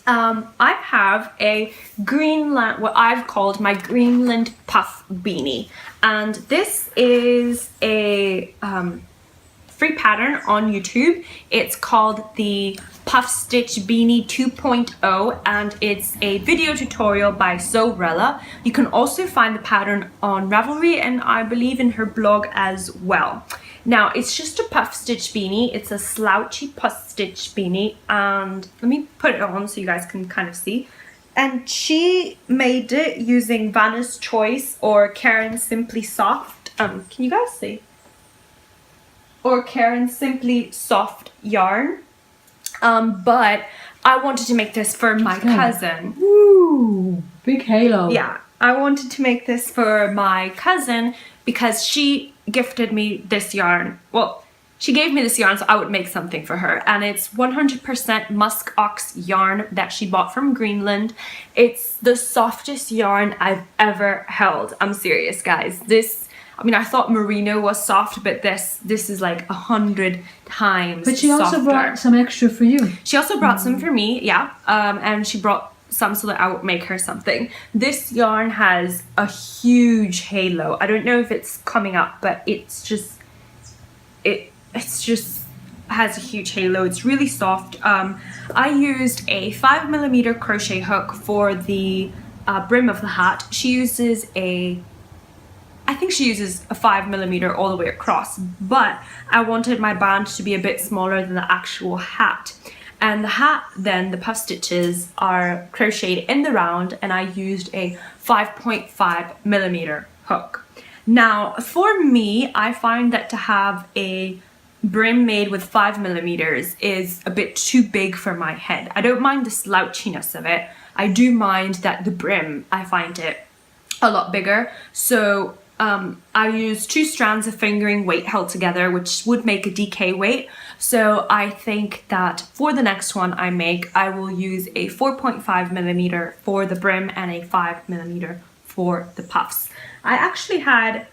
I have a Greenland, what I've called my Greenland puff beanie, and this is a free pattern on YouTube. It's called the Puff Stitch Beanie 2.0, and it's a video tutorial by Zorella. You can also find the pattern on Revelry, and I believe in her blog as well. Now, it's just a puff stitch beanie. It's a slouchy puff stitch beanie, and let me put it on so you guys can kind of see. And she made it using Vanna's Choice or Karen Simply Soft. Can you guys see? Or Karen Simply Soft yarn. But I wanted to make this for my cousin. Ooh, big halo. Yeah, I wanted to make this for my cousin because she gifted me this yarn. Well, she gave me this yarn so I would make something for her, and it's 100% musk ox yarn that she bought from Greenland. It's the softest yarn I've ever held. I'm serious, guys. I mean, I thought merino was soft, but this is like 100 times softer. But she also brought some extra for you. She also brought some for me, yeah. And she brought some so that I would make her something. This yarn has a huge halo. I don't know if it's coming up, but it's just has a huge halo. It's really soft. I used a 5mm crochet hook for the brim of the hat. I think she uses a 5mm all the way across, but I wanted my band to be a bit smaller than the actual hat. And the hat, then, the puff stitches are crocheted in the round, and I used a 5.5mm hook. Now, for me, I find that to have a brim made with 5mm is a bit too big for my head. I don't mind the slouchiness of it. I do mind that the brim, I find it a lot bigger. So I used 2 strands of fingering weight held together, which would make a DK weight. So I think that for the next one I make, I will use a 4.5 millimeter for the brim and a 5 millimeter for the puffs. I actually had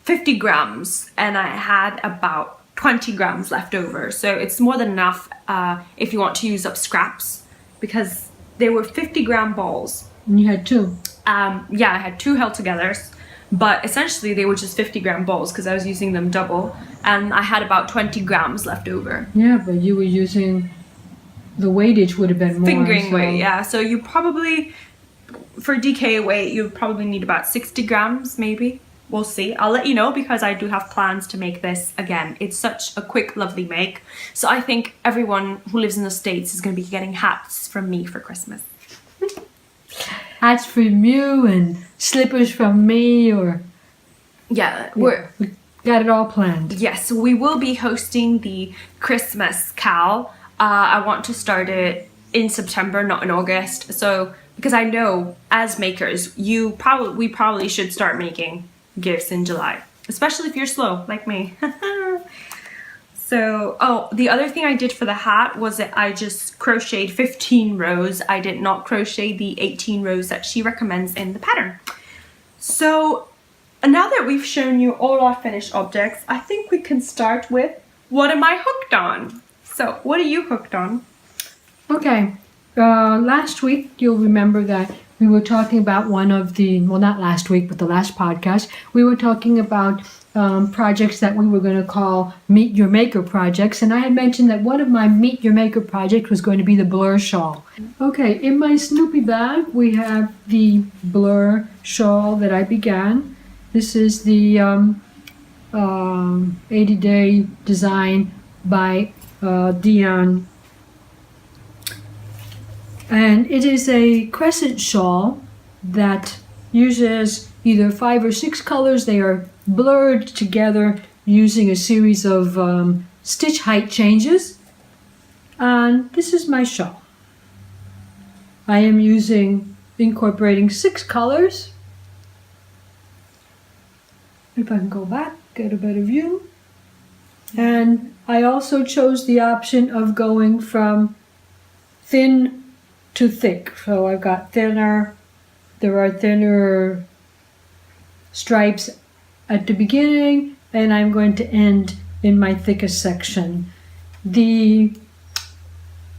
50 grams and I had about 20 grams left over. So it's more than enough if you want to use up scraps, because they were 50-gram balls. And you had 2. Yeah, I had 2 held together, but essentially they were just 50-gram balls because I was using them double, and I had about 20 grams left over. Yeah, but you were using, the weightage would have been more. Fingering weight, yeah. So you probably, for DK weight, you probably need about 60 grams maybe. We'll see. I'll let you know because I do have plans to make this again. It's such a quick, lovely make. So I think everyone who lives in the States is going to be getting hats from me for Christmas. Hats from you and slippers from me, or Yeah, we got it all planned. yes, we will be hosting the Christmas Cal. I want to start it in September, not in August. So because I know as makers, we probably should start making gifts in July, especially if you're slow like me. So, oh, the other thing I did for the hat was that I just crocheted 15 rows. I did not crochet the 18 rows that she recommends in the pattern. So, now that we've shown you all our finished objects, I think we can start with what am I hooked on? So, what are you hooked on? Okay, last week you'll remember that we were talking about one of the, well, not last week, but the last podcast, we were talking about projects that we were going to call Meet Your Maker projects, and I had mentioned that one of my Meet Your Maker projects was going to be the blur shawl. Okay, in my Snoopy bag we have the blur shawl that I began. This is the 80-day design by Dion, and it is a crescent shawl that uses either 5 or 6 colors. They are blurred together using a series of stitch height changes. And this is my shawl. I am incorporating 6 colors. If I can go back, get a better view. And I also chose the option of going from thin to thick. So I've got thinner, there are thinner stripes at the beginning, and I'm going to end in my thickest section. The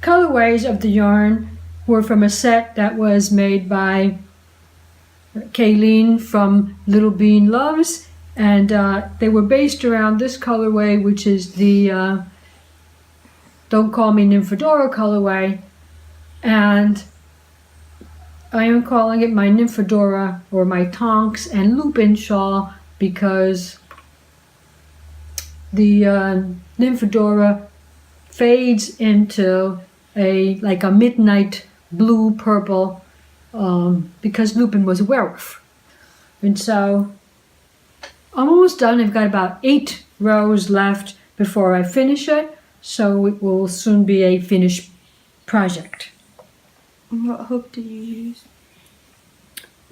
colorways of the yarn were from a set that was made by Kayleen from Little Bean Loves, and they were based around this colorway, which is the Don't Call Me Nymphadora colorway, and I am calling it my Nymphadora or my Tonks and Lupin shawl because the Nymphadora fades into like a midnight blue purple because Lupin was a werewolf. And so I'm almost done. I've got about 8 rows left before I finish it, so it will soon be a finished project. What hook did you use?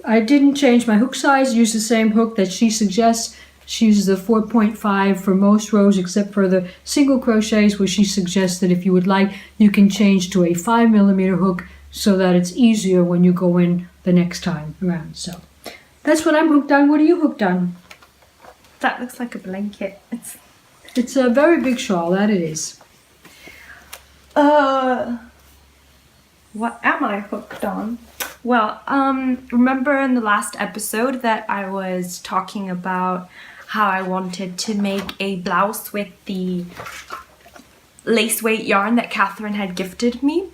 I didn't change my hook size, used the same hook that she suggests. She uses a 4.5 for most rows except for the single crochets, where she suggests that if you would like, you can change to a 5mm hook so that it's easier when you go in the next time around. So that's what I'm hooked on. What are you hooked on? That looks like a blanket. It's a very big shawl, that it is. What am I hooked on? Well, remember in the last episode that I was talking about how I wanted to make a blouse with the lace weight yarn that Catherine had gifted me?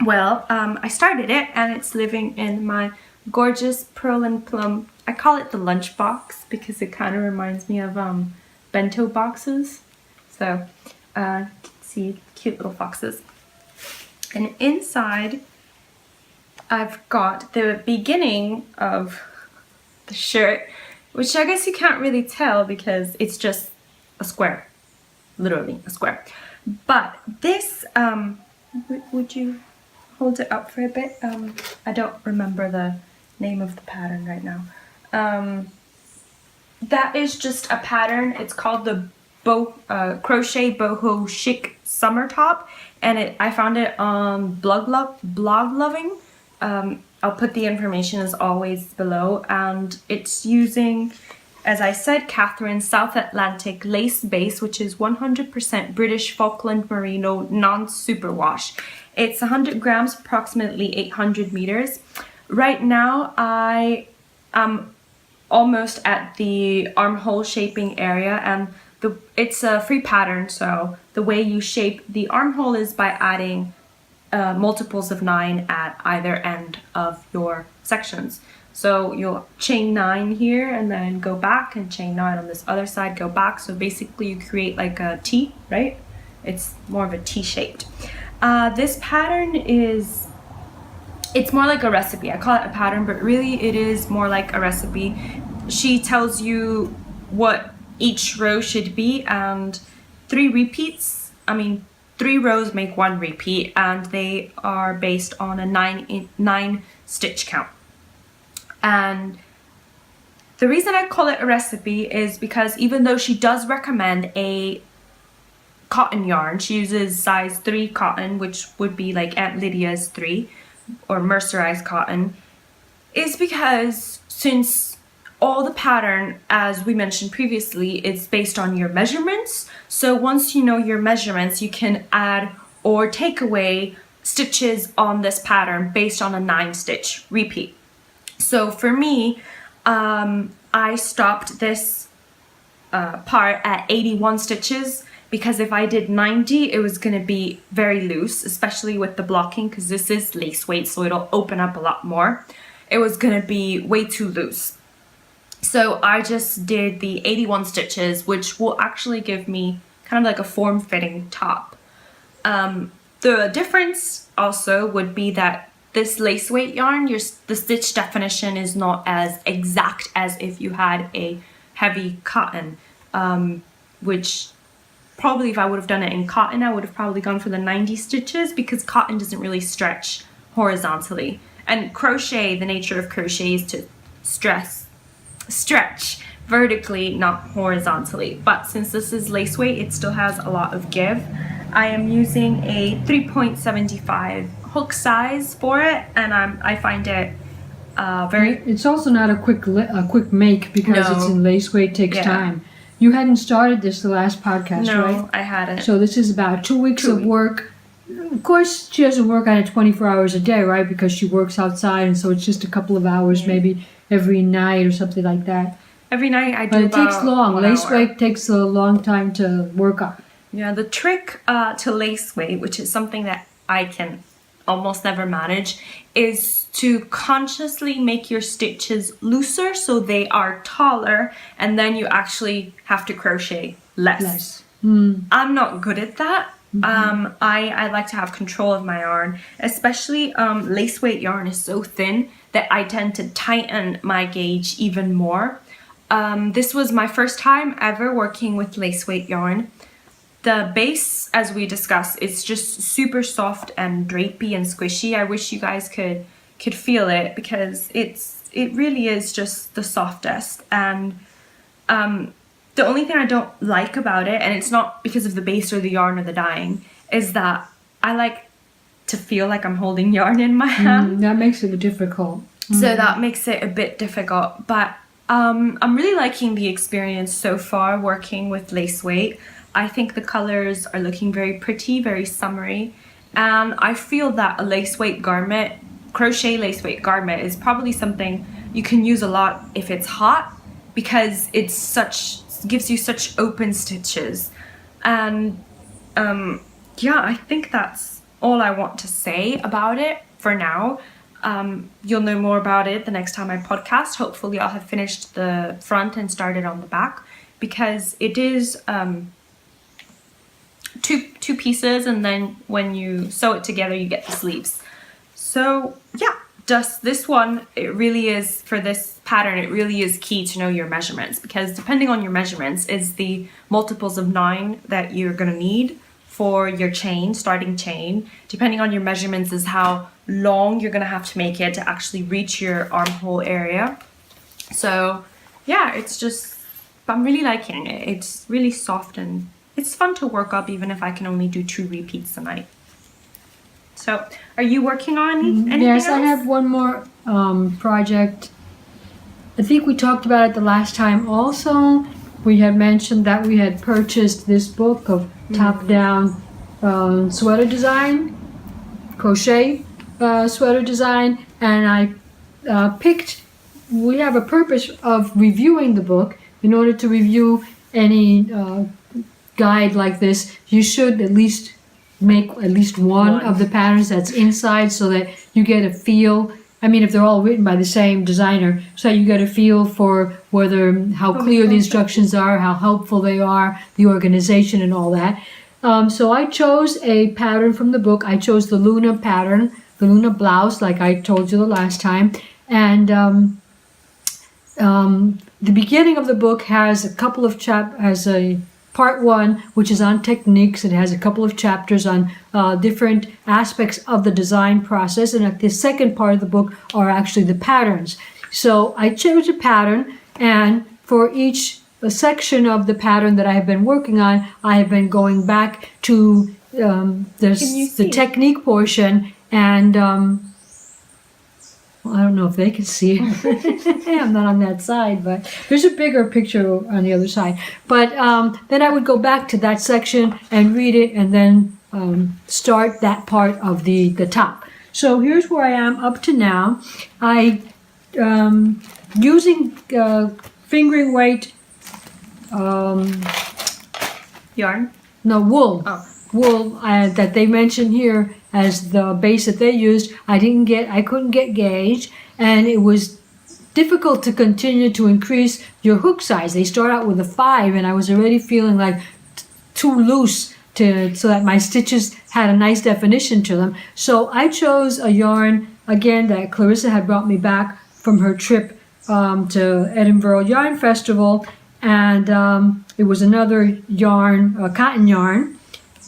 Well, I started it and it's living in my gorgeous Pearl and Plum. I call it the lunchbox because it kind of reminds me of bento boxes. So, you can see cute little foxes. And inside, I've got the beginning of the shirt, which I guess you can't really tell because it's just a square, literally a square. But this, would you hold it up for a bit? I don't remember the name of the pattern right now. that is just a pattern. It's called the Crochet Boho Chic Summer Top, and I found it on Blog Loving. I'll put the information as always below, and it's using, as I said, Catherine's South Atlantic lace base, which is 100% British Falkland Merino non-superwash. It's 100 grams, approximately 800 meters. Right now, I am almost at the armhole shaping area, and it's a free pattern, so the way you shape the armhole is by adding multiples of 9 at either end of your sections. So you'll chain 9 here and then go back and chain 9 on this other side, go back. So basically you create like a T, right? It's more of a T shaped. This pattern it's more like a recipe. I call it a pattern, but really it is more like a recipe. She tells you what each row should be, and 3 rows make 1 repeat, and they are based on a 9 stitch count. And the reason I call it a recipe is because even though she does recommend a cotton yarn, she uses size 3 cotton, which would be like Aunt Lydia's 3 or mercerized cotton, is because since all the pattern, as we mentioned previously, is based on your measurements. So once you know your measurements, you can add or take away stitches on this pattern based on a 9 stitch repeat. So for me, I stopped this part at 81 stitches, because if I did 90, it was going to be very loose, especially with the blocking, because this is lace weight, so it'll open up a lot more. It was going to be way too loose. So I just did the 81 stitches, which will actually give me kind of like a form-fitting top. The difference also would be that this lace weight yarn, the stitch definition is not as exact as if you had a heavy cotton, which probably if I would have done it in cotton, I would have probably gone for the 90 stitches, because cotton doesn't really stretch horizontally. And crochet, the nature of crochet is to stretch vertically, not horizontally. But since this is lace weight, it still has a lot of give. I am using a 3.75 hook size for it, and I find it very... It's also not a quick make, because it's in lace weight, takes time. You hadn't started this the last podcast, right? No, I hadn't. So this is about 2 weeks of work. Of course, she doesn't work on it 24 hours a day, right? Because she works outside, and so it's just a couple of hours, maybe every night or something like that. Every night I do. But it takes long. Lace weight takes a long time to work on. Yeah, the trick to lace weight, which is something that I can almost never manage, is to consciously make your stitches looser so they are taller, and then you actually have to crochet less. I'm not good at that. I like to have control of my yarn, especially lace weight yarn is so thin that I tend to tighten my gauge even more. This was my first time ever working with lace weight yarn. The base, as we discussed, is just super soft and drapey and squishy. I wish you guys could feel it, because it really is just the softest. And the only thing I don't like about it, and it's not because of the base or the yarn or the dyeing, is that I like to feel like I'm holding yarn in my hand. That makes it difficult. So that makes it a bit difficult. But I'm really liking the experience so far working with lace weight. I think the colors are looking very pretty, very summery. And I feel that a lace weight garment, crochet lace weight garment, is probably something you can use a lot if it's hot, because gives you such open stitches. And yeah, I think that's all I want to say about it for now. You'll know more about it the next time I podcast. Hopefully I'll have finished the front and started on the back, because it is two pieces, and then when you sew it together you get the sleeves. So yeah, just this one, it really is, for this pattern, it really is key to know your measurements, because depending on your measurements is the multiples of 9 that you're going to need for your starting chain. Depending on your measurements is how long you're going to have to make it to actually reach your armhole area. So yeah, it's just But I'm really liking it. It's really soft and it's fun to work up even if I can only do 2 repeats a night. So, are you working on anything Yes, else? I have one more project. I think we talked about it the last time also. We had mentioned that we had purchased this book of top-down sweater design, crochet sweater design, and I we have a purpose of reviewing the book. In order to review any guide like this, you should at least make at least one of the patterns that's inside so that you get a feel. I mean, if they're all written by the same designer, so you get a feel for how clear the instructions are, how helpful they are, the organization and all that. So I chose a pattern from the book. I chose the Luna pattern, the Luna blouse, like I told you the last time. And the beginning of the book has a couple of has a part 1, which is on techniques. It has a couple of chapters on different aspects of the design process. And the second part of the book are actually the patterns. So I chose a pattern, and for each section of the pattern that I have been working on, I have been going back to the technique portion, and I don't know if they can see it. I'm not on that side, but there's a bigger picture on the other side. But then I would go back to that section and read it, and then start that part of the top. So here's where I am up to now. I using fingering weight yarn? No, wool. Oh. Wool that they mentioned here as the base that they used. I couldn't get gauge, and it was difficult to continue to increase your hook size. They start out with a 5, and I was already feeling like too loose so that my stitches had a nice definition to them. So I chose a yarn again that Clarissa had brought me back from her trip to Edinburgh Yarn Festival, and it was another yarn, cotton yarn.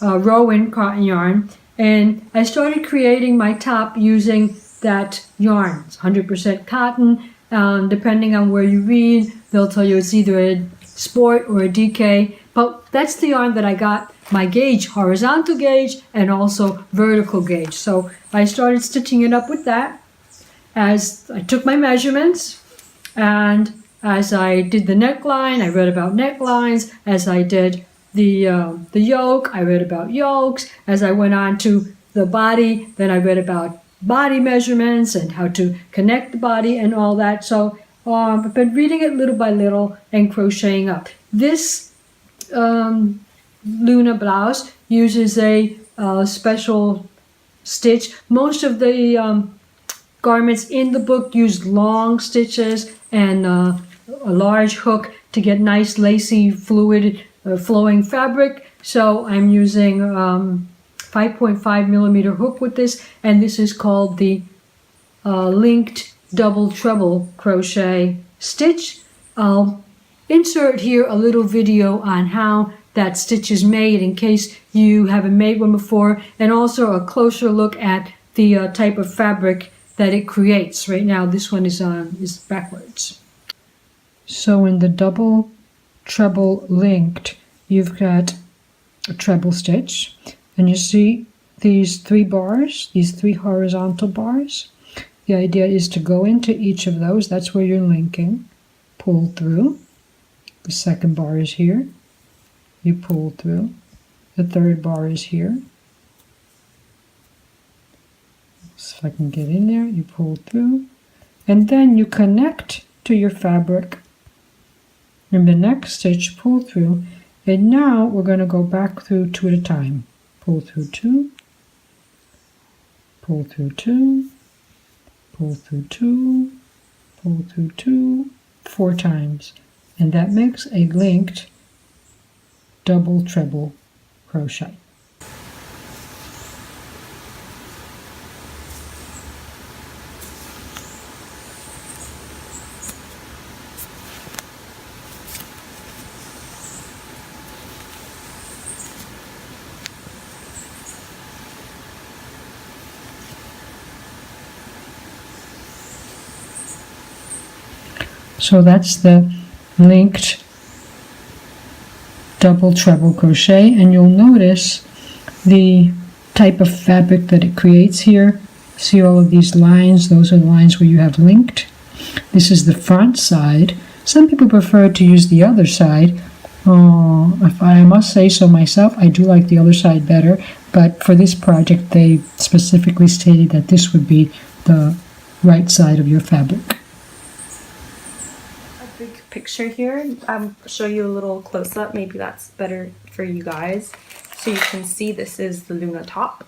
Rowan cotton yarn, and I started creating my top using that yarn. It's 100% cotton. Depending on where you read, they'll tell you it's either a sport or a DK, but that's the yarn that I got my gauge, horizontal gauge and also vertical gauge. So I started stitching it up with that as I took my measurements, and as I did the neckline, I read about necklines. As I did the yoke, I read about yokes. As I went on to the body, then I read about body measurements and how to connect the body and all that. So I've been reading it little by little and crocheting up. This Luna blouse uses a special stitch. Most of the garments in the book use long stitches and a large hook to get nice lacy fluid flowing fabric. So I'm using 5.5 millimeter hook with this, and this is called the linked double treble crochet stitch. I'll insert here a little video on how that stitch is made in case you haven't made one before, and also a closer look at the type of fabric that it creates. Right now this one is backwards. So in the double treble linked, you've got a treble stitch, and you see these 3 bars, these 3 horizontal bars. The idea is to go into each of those. That's where you're linking. Pull through. The second bar is here. You pull through. The third bar is here. So if I can get in there, you pull through. And then you connect to your fabric. In the next stitch, pull through, and now we're going to go back through 2 at a time. Pull through 2, pull through 2, pull through 2, pull through 2, 4 times, and that makes a linked double treble crochet. So that's the linked double treble crochet, and you'll notice the type of fabric that it creates here. See all of these lines? Those are the lines where you have linked. This is the front side. Some people prefer to use the other side. If I must say so myself, I do like the other side better, but for this project they specifically stated that this would be the right side of your fabric. A big picture here. I'll show you a little close-up. Maybe that's better for you guys. So you can see this is the Luna top.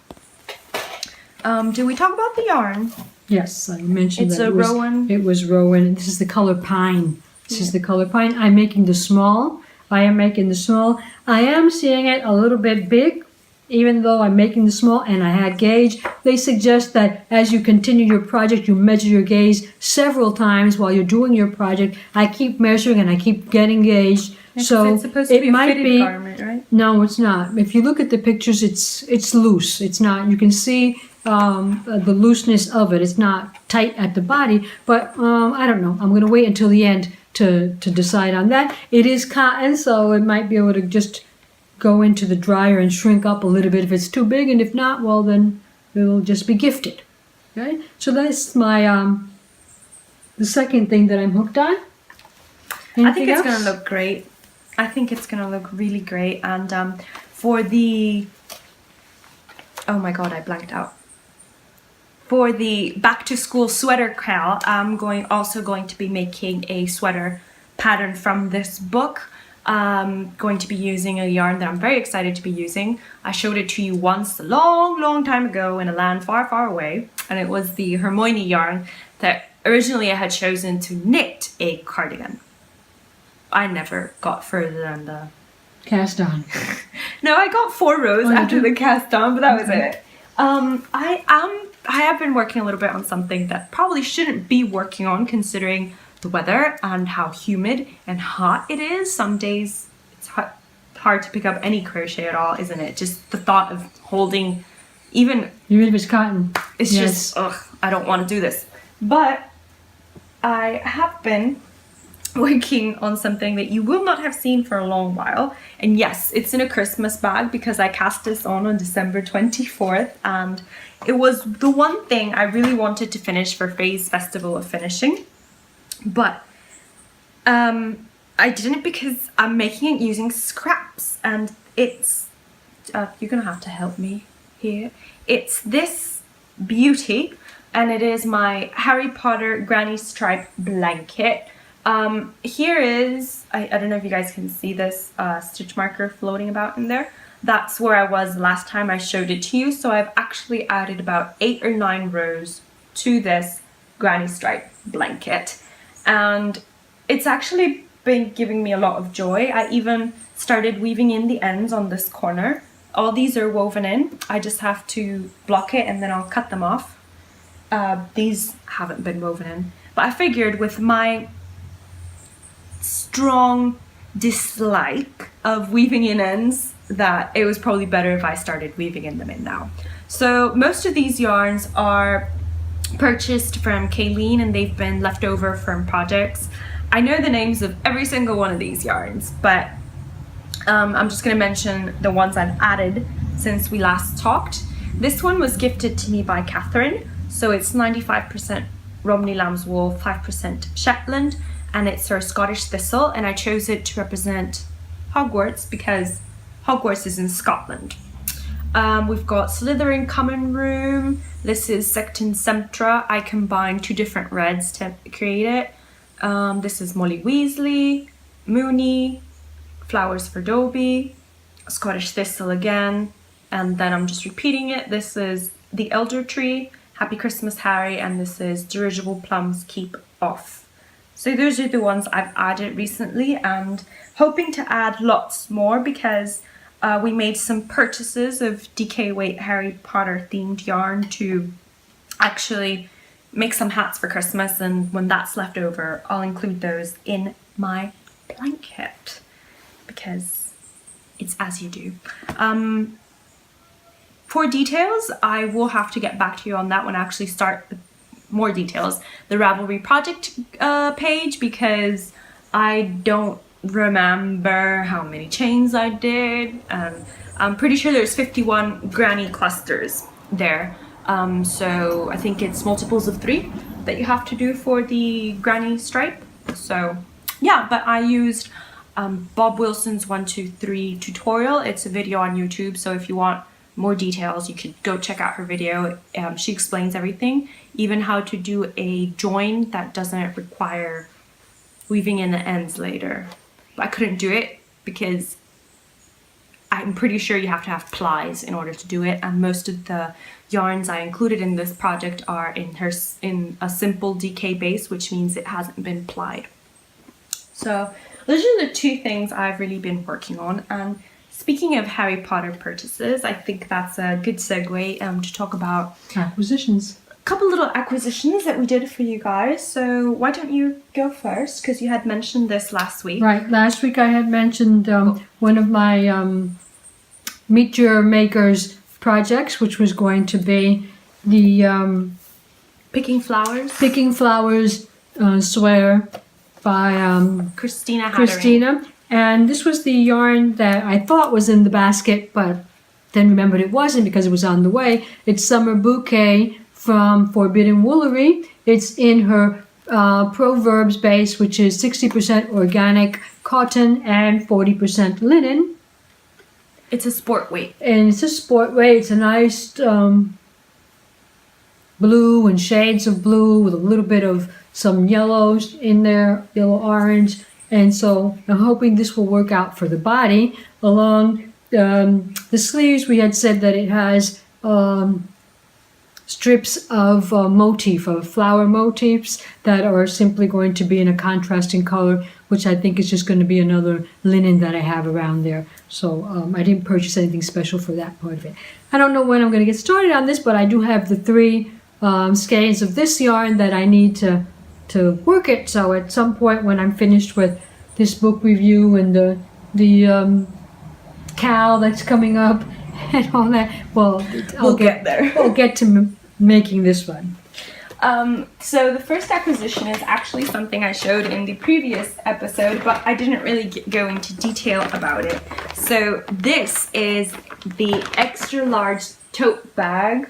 Do we talk about the yarn? Yes, I mentioned it's that a Rowan. It was Rowan. This is the color Pine. This is the color Pine. I'm making the small. I am making the small. I am seeing it a little bit big, even though I'm making the small and I had gauge. They suggest that as you continue your project, you measure your gauge several times while you're doing your project. I keep measuring and I keep getting gauged. So it's supposed to be it a might fitted be garment, right? No, it's not. If you look at the pictures, it's loose. It's not. You can see the looseness of it. It's not tight at the body, but I don't know. I'm going to wait until the end to decide on that. It is cotton, so it might be able to just go into the dryer and shrink up a little bit if it's too big, and if not, well, then it'll just be gifted. Okay, so that's my the second thing that I'm hooked on. Anything I think it's else? going to look great. I think it's going to look really great. And for the... Oh my god, I blanked out. For the back to school sweater cal, I'm also going to be making a sweater pattern from this book. Going to be using a yarn that I'm very excited to be using. I showed it to you once a long time ago in a land far away, and it was the Hermione yarn that originally I had chosen to knit a cardigan. I never got further than the Cast on. No, I got 4 rows after the cast on, but that was it. I have been working a little bit on something that probably shouldn't be working on considering the weather and how humid and hot it is. Some days it's hard to pick up any crochet at all, isn't it? Just the thought of holding even if it's cotton. It's just, ugh, I don't want to do this. But I have been working on something that you will not have seen for a long while. And yes, it's in a Christmas bag because I cast this on December 24th. And it was the one thing I really wanted to finish for Faye's Festival of Finishing. But I didn't because I'm making it using scraps. And it's, you're going to have to help me here. It's this beauty. And it is my Harry Potter Granny Stripe blanket. Here is, I don't know if you guys can see this stitch marker floating about in there. That's where I was last time I showed it to you. So I've actually added about 8 or 9 rows to this Granny Stripe blanket. And it's actually been giving me a lot of joy. I even started weaving in the ends on this corner. All these are woven in. I just have to block it and then I'll cut them off. These haven't been woven in. But I figured with my strong dislike of weaving in ends that it was probably better if I started weaving in them in now. So most of these yarns are purchased from Kayleen and they've been left over from projects. I know the names of every single one of these yarns, but I'm just going to mention the ones I've added since we last talked. This one was gifted to me by Catherine, so it's 95% Romney Lamb's wool, 5% Shetland, and it's her Scottish thistle, and I chose it to represent Hogwarts because Hogwarts is in Scotland. We've got Slytherin Common Room. This is Sectum Sempra. I combined 2 different reds to create it. This is Molly Weasley, Mooney, Flowers for Dobie, Scottish Thistle again, and then I'm just repeating it. This is the Elder Tree, Happy Christmas Harry, and this is Dirigible Plums Keep Off. So those are the ones I've added recently and hoping to add lots more because we made some purchases of DK Weight Harry Potter themed yarn to actually make some hats for Christmas, and when that's left over I'll include those in my blanket because it's as you do. For details, I will have to get back to you on that when I actually start more details, the Ravelry project page, because I don't remember how many chains I did, and I'm pretty sure there's 51 granny clusters there. So I think it's multiples of 3 that you have to do for the granny stripe. So yeah, but I used Bob Wilson's 1-2-3 tutorial. It's a video on YouTube, so if you want more details you could go check out her video. She explains everything, even how to do a join that doesn't require weaving in the ends later. But I couldn't do it because I'm pretty sure you have to have plies in order to do it, and most of the yarns I included in this project are in a simple DK base, which means it hasn't been plied. So those are the 2 things I've really been working on. And speaking of Harry Potter purchases, I think that's a good segue to talk about acquisitions. A couple little acquisitions that we did for you guys. So why don't you go first, because you had mentioned this last week. Right, last week I had mentioned one of my Meet Your Makers projects, which was going to be the Picking Flowers sweater by Christina. And this was the yarn that I thought was in the basket, but then remembered it wasn't because it was on the way. It's Summer Bouquet from Forbidden Woolery. It's in her Proverbs base, which is 60% organic cotton and 40% linen. It's a sport weight. And it's a sport weight. It's a nice blue and shades of blue with a little bit of some yellows in there, yellow-orange. And so I'm hoping this will work out for the body. Along the sleeves, we had said that it has strips of motif, of flower motifs that are simply going to be in a contrasting color, which I think is just going to be another linen that I have around there. So I didn't purchase anything special for that part of it. I don't know when I'm going to get started on this, but I do have the 3 skeins of this yarn that I need to work it. So at some point when I'm finished with this book review and the cow that's coming up and all that, well, we'll get there. We'll get to making this one. So the first acquisition is actually something I showed in the previous episode, but I didn't really go into detail about it. So this is the extra large tote bag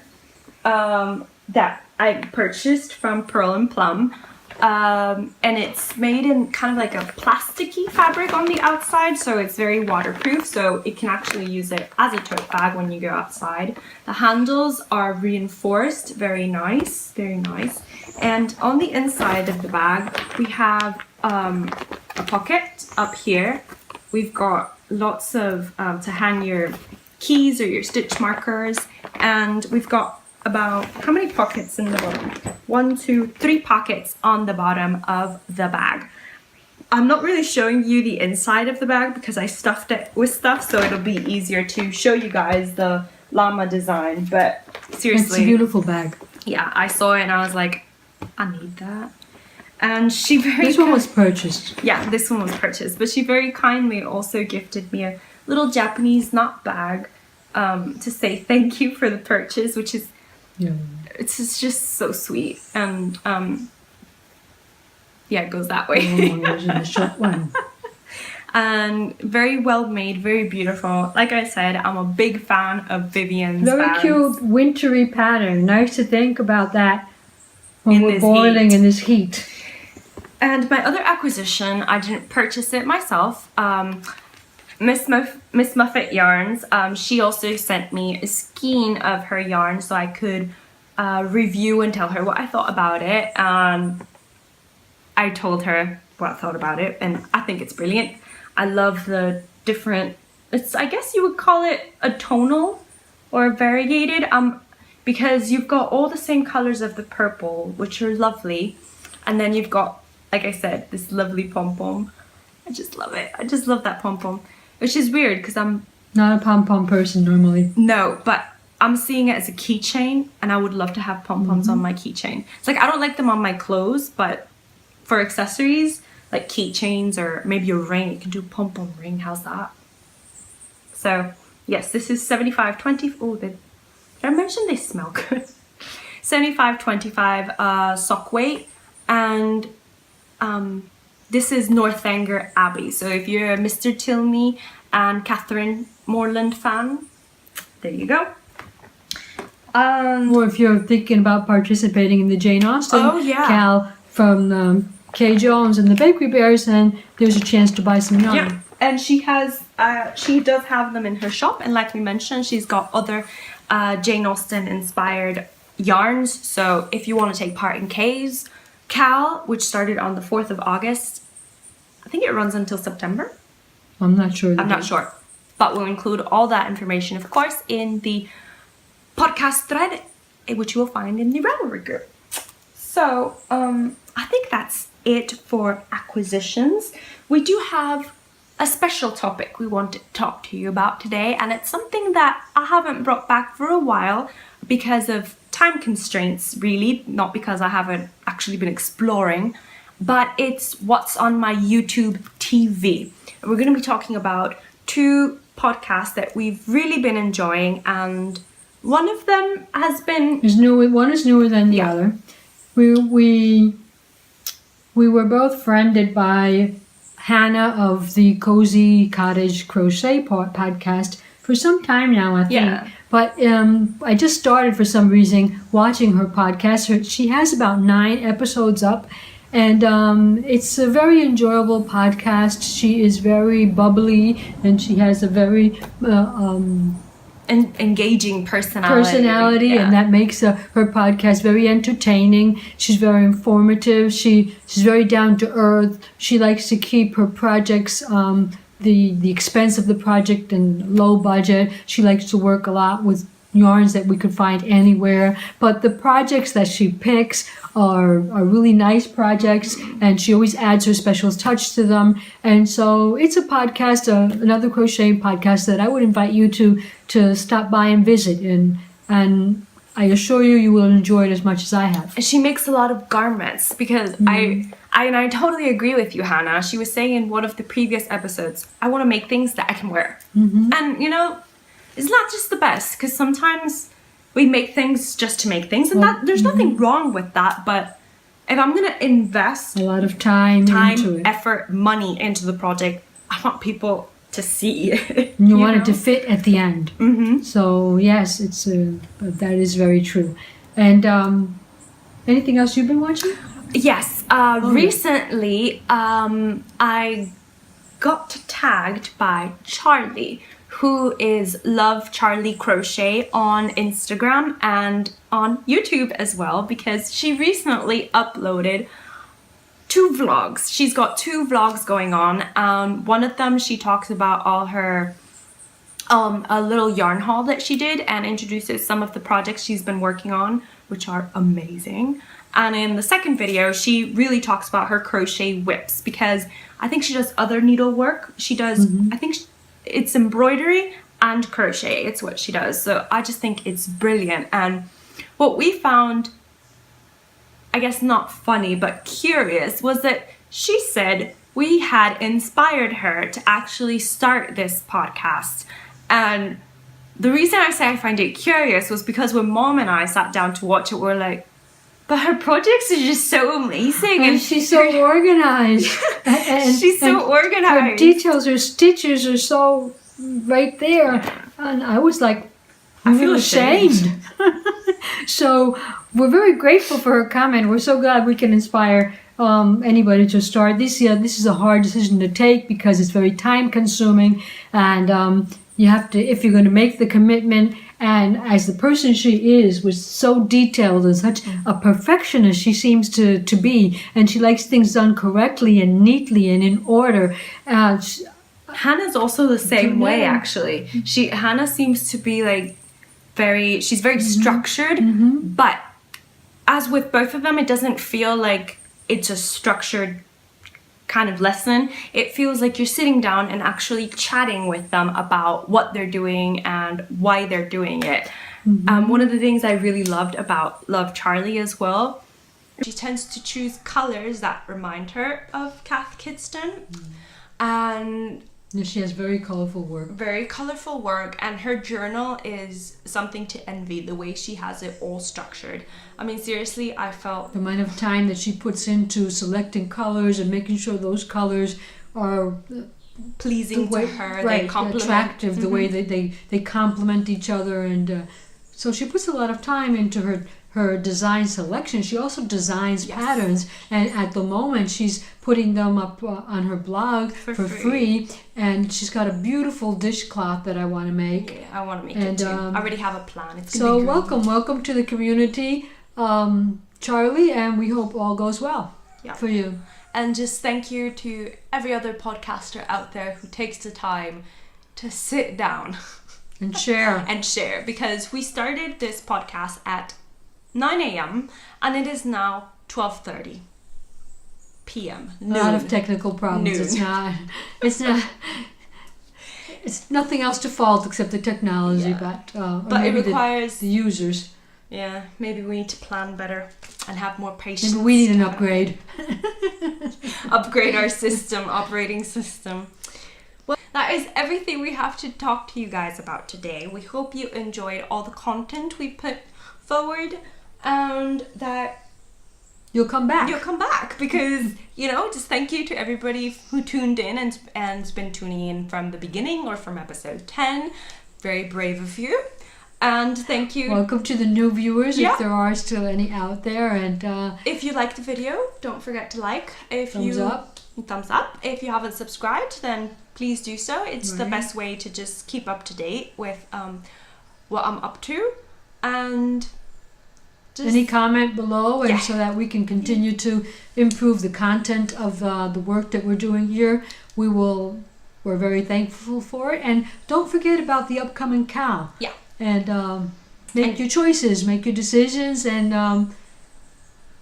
that I purchased from Pearl and Plum. And it's made in kind of like a plasticky fabric on the outside, so it's very waterproof, so it can actually use it as a tote bag when you go outside. The handles are reinforced, very nice, very nice. And on the inside of the bag we have a pocket up here. We've got lots of to hang your keys or your stitch markers, and we've got about, how many pockets in the bottom? 1, 2, 3 pockets on the bottom of the bag. I'm not really showing you the inside of the bag because I stuffed it with stuff, so it'll be easier to show you guys the llama design, but seriously. It's a beautiful bag. Yeah, I saw it and I was like, I need that. And she This one was purchased. Yeah, this one was purchased, but she very kindly also gifted me a little Japanese knot bag to say thank you for the purchase, which is, Yeah. it's just so sweet. And yeah, it goes that way. The short one. And very well made, very beautiful. Like I said, I'm a big fan of Vivian's Very bags. cute wintry pattern. Nice to think about that when In we're this boiling heat. in this heat. And my other acquisition, I didn't purchase it myself. Miss Muffet Yarns, she also sent me a skein of her yarn so I could review and tell her what I thought about it. I told her what I thought about it, and I think it's brilliant. I love the different, I guess you would call it a tonal or variegated, because you've got all the same colors of the purple, which are lovely, and then you've got, like I said, this lovely pom-pom. I just love it. I just love that pom-pom, which is weird because I'm not a pom-pom person normally. No, but I'm seeing it as a keychain, and I would love to have pom-poms on my keychain. It's like I don't like them on my clothes, but for accessories, like keychains or maybe a ring, you can do a pom-pom ring. How's that? So yes, this is 75/20. Oh, did I mention they smell good? 75/25 sock weight, and this is Northanger Abbey. So if you're a Mr. Tilney and Catherine Morland fan, there you go. Or if you're thinking about participating in the Jane Austen Cal from Kay Jones and the Bakery Bears, then there's a chance to buy some yarn. Yeah, and she does have them in her shop, and like we mentioned, she's got other Jane Austen inspired yarns. So if you want to take part in Kay's Cal, which started on the 4th of August, I think it runs until September. I'm not sure. I'm not sure, but we'll include all that information, of course, in the podcast thread, which you will find in the Revelry group. So I think that's it for acquisitions. We do have a special topic we want to talk to you about today, and it's something that I haven't brought back for a while because of time constraints, really, not because I haven't actually been exploring, but it's what's on my YouTube TV. We're going to be talking about 2 podcasts that we've really been enjoying, and one of them has been... One is newer than the other. We were both friended by Hannah of the Cozy Cottage Crochet podcast for some time now, I think. Yeah. But I just started for some reason watching her podcast. She has about 9 episodes up, and it's a very enjoyable podcast. She is very bubbly, and she has a very engaging personality, and that makes her podcast very entertaining. She's very informative. She's very down to earth. She likes to keep her projects the expense of the project and low budget. She likes to work a lot with yarns that we could find anywhere, but the projects that she picks are really nice projects, and she always adds her special touch to them. And so it's a podcast, another crocheting podcast that I would invite you to stop by and visit, and I assure you will enjoy it as much as I have. And she makes a lot of garments, because I totally agree with you, Hannah. She was saying in one of the previous episodes, I want to make things that I can wear. And you know, it's not just the best, because sometimes we make things just to make things, and there's nothing wrong with that. But if I'm going to invest a lot of time into it, effort, money into the project, I want people to see it. You want it to fit at the end. So yes, that is very true. And anything else you've been watching? Yes, recently I got tagged by Charlie, who is Love Charlie Crochet on Instagram and on YouTube as well, because she recently uploaded 2 vlogs. She's got 2 vlogs going on. One of them, she talks about all her a little yarn haul that she did and introduces some of the projects she's been working on, which are amazing. And in the second video, she really talks about her crochet whips, because I think she does other needlework. She does, I think it's embroidery and crochet. It's what she does. So I just think it's brilliant. And what we found, I guess not funny, but curious, was that she said we had inspired her to actually start this podcast. And the reason I say I find it curious was because when Mom and I sat down to watch it, we're like, but her projects are just so amazing, and she's so organized. She's so organized. Her details, her stitches are so right there, and I was like, I feel ashamed. So we're very grateful for her comment. We're so glad we can inspire anybody to start. This is a hard decision to take because it's very time consuming, and you have to, if you're going to make the commitment. And as the person she is, was so detailed and such a perfectionist she seems to be, and she likes things done correctly and neatly and in order. Hannah's also the same way, actually. Hannah seems to be like she's very structured, but as with both of them, it doesn't feel like it's a structured kind of lesson. It feels like you're sitting down and actually chatting with them about what they're doing and why they're doing it. One of the things I really loved about Love Charlie as well, she tends to choose colors that remind her of Cath Kidston. And And she has very colorful work. Very colorful work, and her journal is something to envy, the way she has it all structured. I mean, seriously, I felt The amount of time that she puts into selecting colors and making sure those colors are pleasing the way, to her. right, They complement. attractive, the way that they complement each other, and so she puts a lot of time into her design selection. She also designs Yes. patterns, and at the moment she's putting them up on her blog for free. And she's got a beautiful dishcloth that I want to make. Yeah, I want to make And, it too. I already have a plan. It's gonna So be great. welcome to the community, Charlie, and we hope all goes well Yeah. for you. And just thank you to every other podcaster out there who takes the time to sit down And share. and share, because we started this podcast at 9 a.m. and it is now 12:30 p.m. A lot of Noon. technical problems. Noon. It's nothing else to fault except the technology, Yeah. but or But it maybe requires, the users. yeah, maybe we need to plan better and have more patience. Maybe we need an to upgrade. upgrade our system, operating system. Well, that is everything we have to talk to you guys about today. We hope you enjoyed all the content we put forward, and that You'll come back. you'll come back, because, you know, just thank you to everybody who tuned in and's been tuning in from the beginning or from episode 10. Very brave of you. And thank you. Welcome to the new viewers, Yeah. if there are still any out there. And If you liked the video, don't forget to like. thumbs up. Thumbs up. If you haven't subscribed, then please do so. It's the Right. best way to just keep up to date with what I'm up to. And just Any comment below, and Yeah. so that we can continue to improve the content of the work that we're doing here. We're very thankful for it. And don't forget about the upcoming cow. Yeah. And make And- your choices, make your decisions, and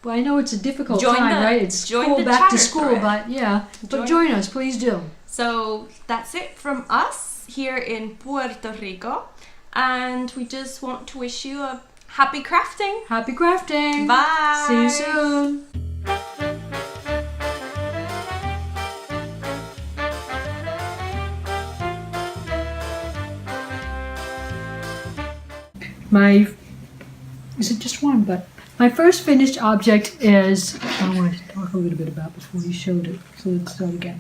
well, I know it's a difficult Join time, the- right? It's join school the back to chatter school, thread. but yeah. But Join- join us, please do. So that's it from us here in Puerto Rico. And we just want to wish you a happy crafting. Happy crafting. Bye. See you soon. Is it just one? But my first finished object is, I want to talk a little bit about before you showed it. So let's start again.